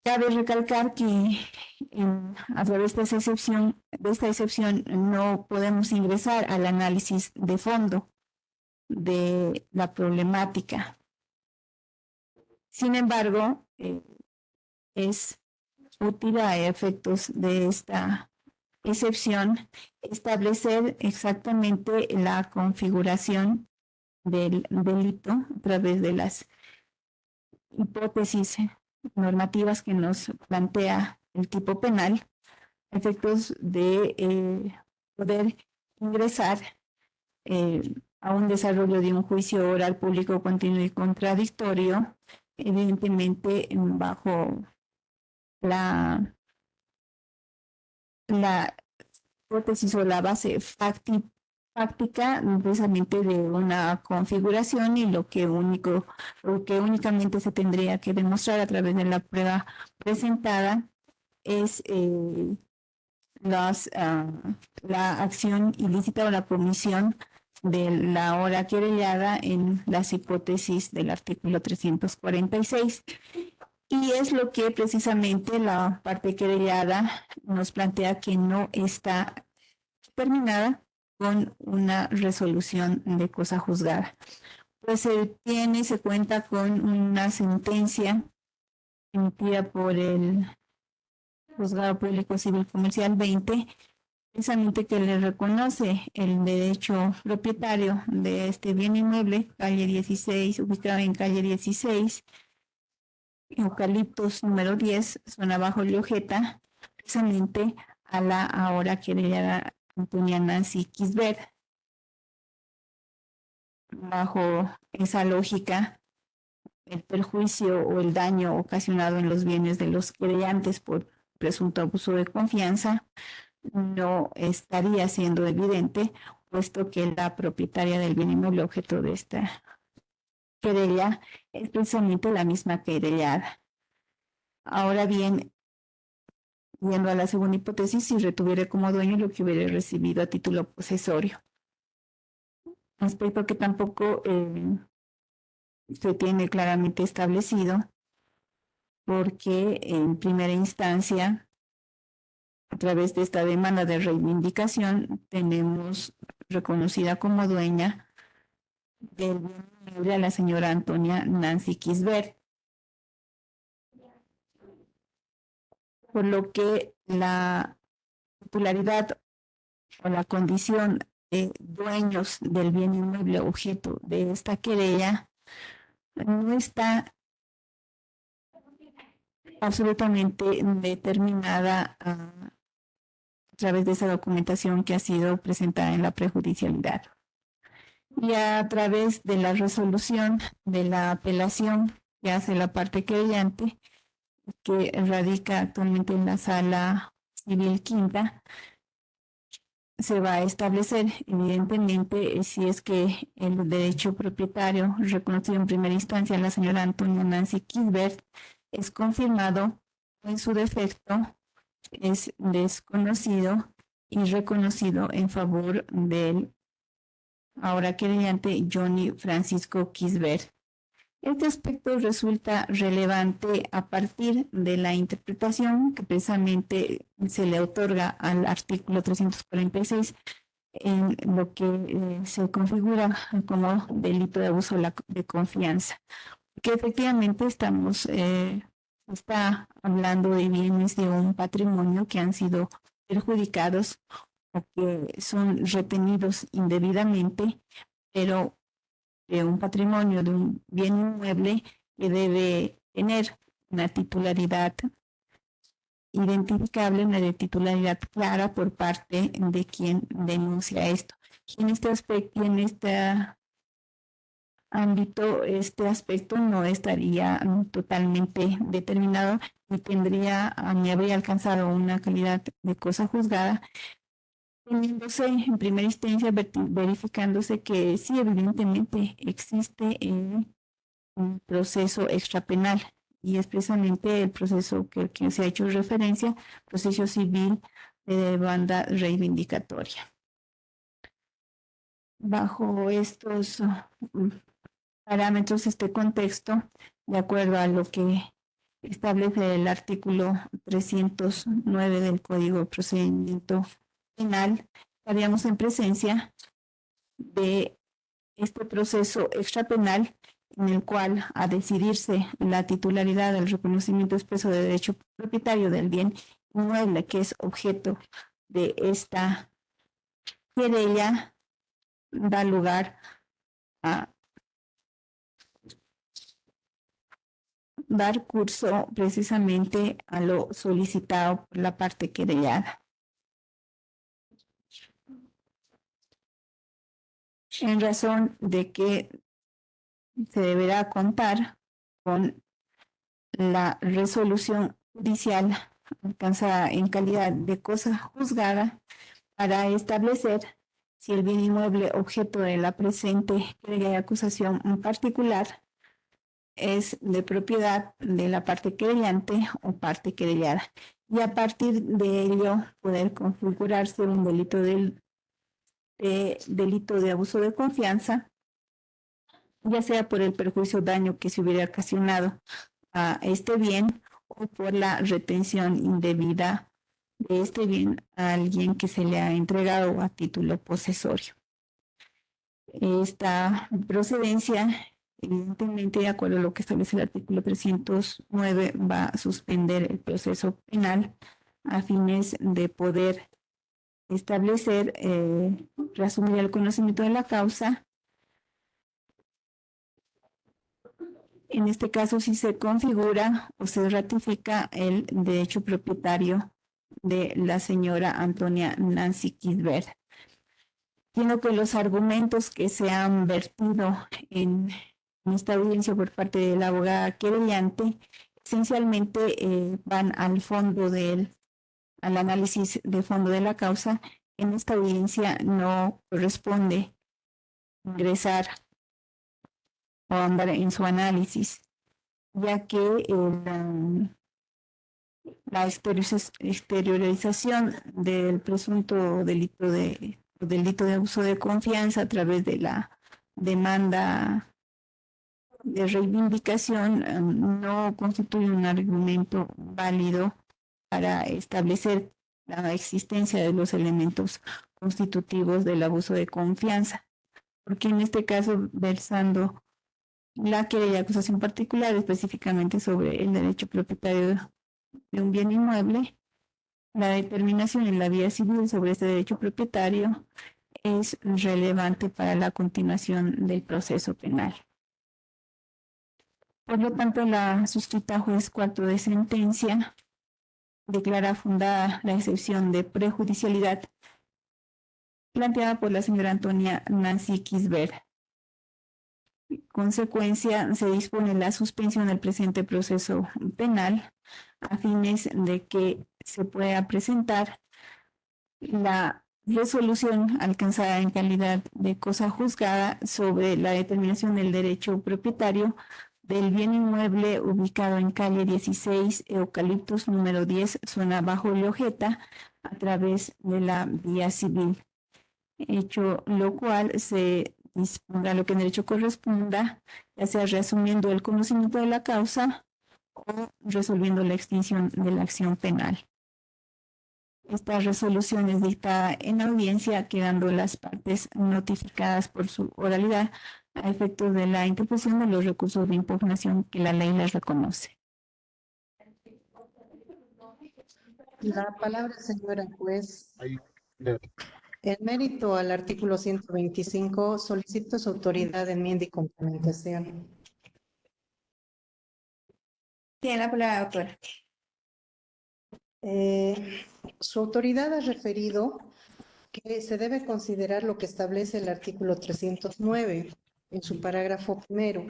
Cabe recalcar que a través de esta excepción no podemos ingresar al análisis de fondo de la problemática. Sin embargo, es útil a efectos de esta excepción establecer exactamente la configuración del delito a través de las hipótesis normativas que nos plantea el tipo penal, efectos de poder ingresar a un desarrollo de un juicio oral público continuo y contradictorio, evidentemente bajo la hipótesis o la base fáctica precisamente de una configuración y lo que únicamente se tendría que demostrar a través de la prueba presentada es la acción ilícita o la comisión de la hora querellada en las hipótesis del artículo 346. Y es lo que precisamente la parte querellada nos plantea que no está terminada con una resolución de cosa juzgada. Pues se cuenta con una sentencia emitida por el Juzgado Público Civil Comercial 20, precisamente que le reconoce el derecho propietario de este bien inmueble, calle 16, ubicado en calle 16, Eucaliptos número 10, zona bajo Liojeta, precisamente a la ahora querellada Antonia Nancy Kisbert. Bajo esa lógica, el perjuicio o el daño ocasionado en los bienes de los querellantes por presunto abuso de confianza no estaría siendo evidente, puesto que la propietaria del bien inmueble objeto de esta querella es precisamente la misma querellada. Ahora bien, yendo a la segunda hipótesis, si retuviera como dueño lo que hubiera recibido a título posesorio. Aspecto que tampoco se tiene claramente establecido, porque en primera instancia, a través de esta demanda de reivindicación, tenemos reconocida como dueña del bien inmueble a la señora Antonia Nancy Kisbert, por lo que la titularidad o la condición de dueños del bien inmueble objeto de esta querella no está absolutamente determinada a través de esa documentación que ha sido presentada en la prejudicialidad. Y a través de la resolución de la apelación que hace la parte querellante, que radica actualmente en la Sala Civil Quinta, se va a establecer evidentemente si es que el derecho propietario reconocido en primera instancia a la señora Antonia Nancy Kisbert es confirmado, en su defecto es desconocido y reconocido en favor del ahora querellante Johnny Francisco Kisbert. Este aspecto resulta relevante a partir de la interpretación que precisamente se le otorga al artículo 346 en lo que se configura como delito de abuso de confianza, que efectivamente está hablando de bienes de un patrimonio que han sido perjudicados o que son retenidos indebidamente, pero de un patrimonio, de un bien inmueble que debe tener una titularidad identificable, una de titularidad clara por parte de quien denuncia esto. Y en este aspecto, en este ámbito, este aspecto no estaría totalmente determinado ni habría alcanzado una calidad de cosa juzgada, teniéndose en primera instancia verificándose que sí, evidentemente existe un proceso extrapenal y es precisamente el proceso que se ha hecho referencia, proceso civil de demanda reivindicatoria. Bajo estos parámetros, este contexto, de acuerdo a lo que establece el artículo 309 del Código de Procedimiento Penal, estaríamos en presencia de este proceso extrapenal en el cual, a decidirse la titularidad del reconocimiento expreso de derecho propietario del bien inmueble que es objeto de esta querella, da lugar a dar curso precisamente a lo solicitado por la parte querellada. En razón de que se deberá contar con la resolución judicial alcanzada en calidad de cosa juzgada para establecer si el bien inmueble objeto de la presente querella de acusación en particular es de propiedad de la parte querellante o parte querellada. Y a partir de ello poder configurarse un delito de abuso de confianza, ya sea por el perjuicio o daño que se hubiera ocasionado a este bien o por la retención indebida de este bien a alguien que se le ha entregado a título posesorio. Esta procedencia, evidentemente, de acuerdo a lo que establece el artículo 309, va a suspender el proceso penal a fines de poder establecer, resumir el conocimiento de la causa. En este caso, si se configura o se ratifica el derecho propietario de la señora Antonia Nancy Kisbert. Siendo que los argumentos que se han vertido en esta audiencia por parte de la abogada querellante esencialmente van al análisis de fondo de la causa. En esta audiencia no corresponde ingresar o andar en su análisis, ya que la exteriorización del presunto delito de abuso de confianza a través de la demanda de reivindicación no constituye un argumento válido para establecer la existencia de los elementos constitutivos del abuso de confianza, porque en este caso, versando la querella de acusación particular específicamente sobre el derecho propietario de un bien inmueble, la determinación en la vía civil sobre este derecho propietario es relevante para la continuación del proceso penal. Por lo tanto, la suscrita juez cuarto de sentencia declara fundada la excepción de prejudicialidad planteada por la señora Antonia Nancy Kisbert. En consecuencia, se dispone la suspensión del presente proceso penal a fines de que se pueda presentar la resolución alcanzada en calidad de cosa juzgada sobre la determinación del derecho propietario del bien inmueble ubicado en calle 16, Eucaliptus número 10, zona Bajo Leojeta, a través de la vía civil. Hecho lo cual se disponga lo que en derecho corresponda, ya sea reasumiendo el conocimiento de la causa o resolviendo la extinción de la acción penal. Esta resolución es dictada en audiencia, quedando las partes notificadas por su oralidad a efectos de la interposición de los recursos de impugnación que la ley les reconoce. La palabra, señora juez. En mérito al artículo 125, solicito su autoridad de enmienda y complementación. Tiene la palabra, doctora. Su autoridad ha referido que se debe considerar lo que establece el artículo 309 en su parágrafo primero.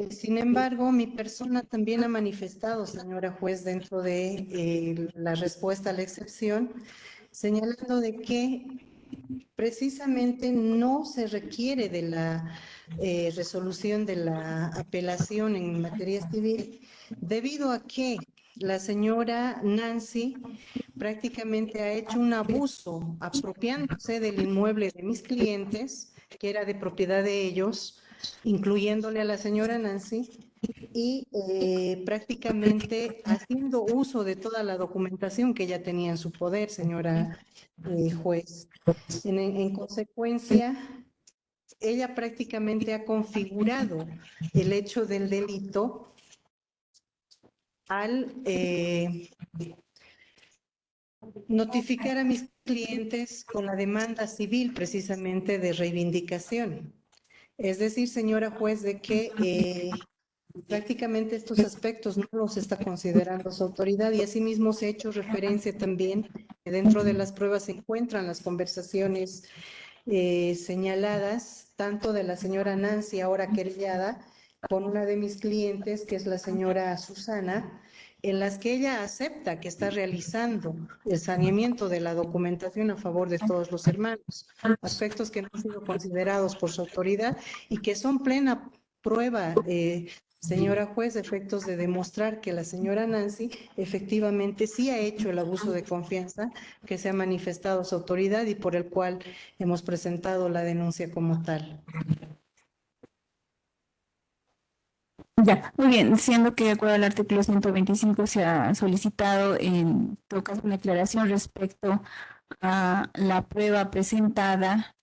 Sin embargo, mi persona también ha manifestado, señora juez, dentro de la respuesta a la excepción, señalando de que precisamente no se requiere de la resolución de la apelación en materia civil, debido a que la señora Nancy prácticamente ha hecho un abuso apropiándose del inmueble de mis clientes, que era de propiedad de ellos, incluyéndole a la señora Nancy, y prácticamente haciendo uso de toda la documentación que ella tenía en su poder, señora juez. En consecuencia, ella prácticamente ha configurado el hecho del delito al notificar a mis clientes con la demanda civil precisamente de reivindicación. Es decir, señora juez, de que prácticamente estos aspectos no los está considerando su autoridad, y asimismo se ha hecho referencia también que dentro de las pruebas se encuentran las conversaciones señaladas, tanto de la señora Nancy, ahora querellada, con una de mis clientes, que es la señora Susana, en las que ella acepta que está realizando el saneamiento de la documentación a favor de todos los hermanos, aspectos que no han sido considerados por su autoridad y que son plena prueba, señora juez, efectos de demostrar que la señora Nancy efectivamente sí ha hecho el abuso de confianza que se ha manifestado su autoridad y por el cual hemos presentado la denuncia como tal. Ya, muy bien, siendo que de acuerdo al artículo 125 se ha solicitado en todo caso una aclaración respecto a la prueba presentada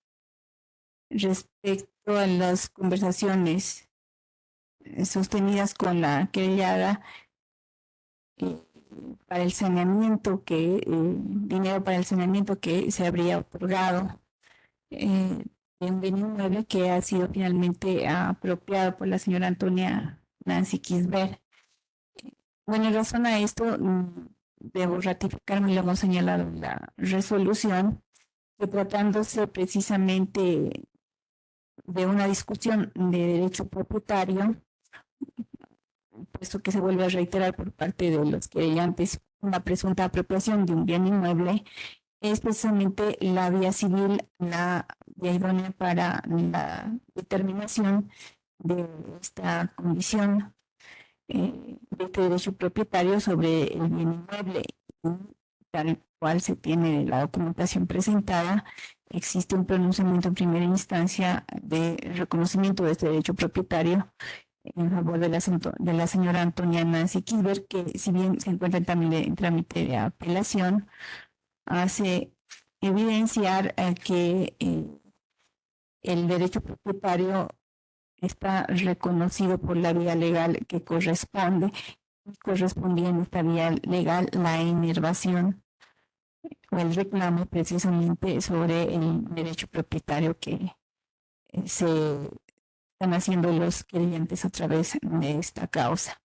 respecto a las conversaciones sostenidas con la querellada, para el saneamiento dinero para el saneamiento que se habría otorgado de un bien inmueble que ha sido finalmente apropiado por la señora Antonia Nancy Quisbert. Bueno, en razón a esto, debo ratificarme, lo hemos señalado en la resolución, que tratándose precisamente de una discusión de derecho propietario, puesto que se vuelve a reiterar por parte de los querellantes una presunta apropiación de un bien inmueble, es precisamente la vía civil la vía idónea para la determinación de esta condición de este derecho propietario sobre el bien inmueble. Y tal cual se tiene la documentación presentada, existe un pronunciamiento en primera instancia de reconocimiento de este derecho propietario en favor de la señora Antonia Nancy Quisbert, que si bien se encuentra en trámite de apelación, hace evidenciar que el derecho propietario está reconocido por la vía legal que correspondía en esta vía legal la inervación o el reclamo precisamente sobre el derecho propietario que se están haciendo los querellantes a través de esta causa.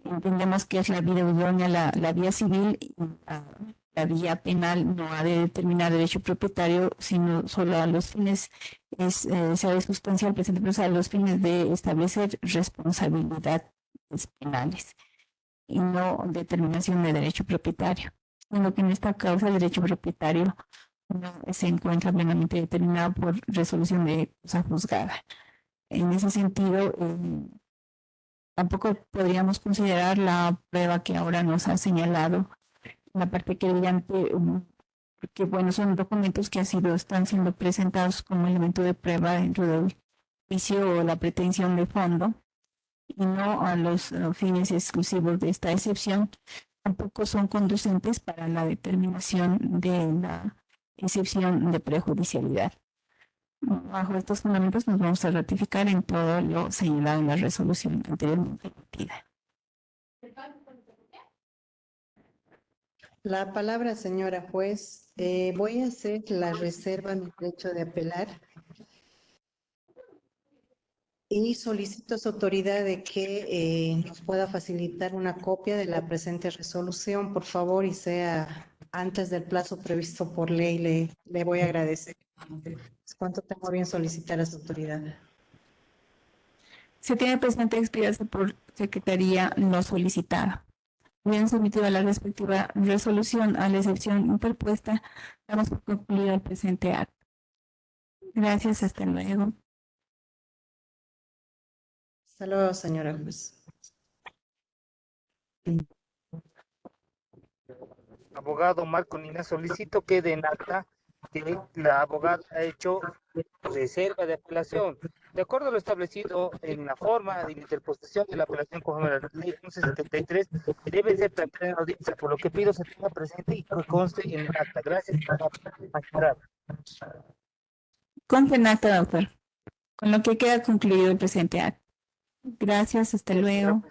Entendemos que es la vía idónea, la vía civil, y la vía penal no ha de determinar derecho propietario, sino solo a los fines, se ha de sustanciar el presente proceso a los fines de establecer responsabilidades penales y no determinación de derecho propietario. En lo que en esta causa el derecho propietario no se encuentra plenamente determinado por resolución de cosa juzgada. En ese sentido, tampoco podríamos considerar la prueba que ahora nos ha señalado la parte querellante, porque bueno, son documentos que están siendo presentados como elemento de prueba dentro del juicio o la pretensión de fondo, y no a los fines exclusivos de esta excepción, tampoco son conducentes para la determinación de la excepción de prejudicialidad. Bajo estos fundamentos nos vamos a ratificar en todo lo señalado en la resolución anteriormente emitida. La palabra, señora juez. Voy a hacer la reserva a mi derecho de apelar y solicito a su autoridad de que nos pueda facilitar una copia de la presente resolución, por favor, y sea antes del plazo previsto por ley. Le voy a agradecer. ¿Cuánto tengo bien solicitar a su autoridad? Se tiene presente explicarse por Secretaría no solicitada. Bien sometida la respectiva resolución a la excepción interpuesta, damos por concluido el presente acto. Gracias, hasta luego. Hasta luego, señora juez. Abogado Marco Nina, solicito que en acta que la abogada ha hecho reserva de apelación. De acuerdo a lo establecido en la forma de interposición de la apelación conforme a la ley 1173, debe ser planteada en audiencia, por lo que pido se tenga presente y que conste en el acta. Gracias, magistrado. Conste en acta, doctor. Con lo que queda concluido el presente acto. Gracias, hasta luego.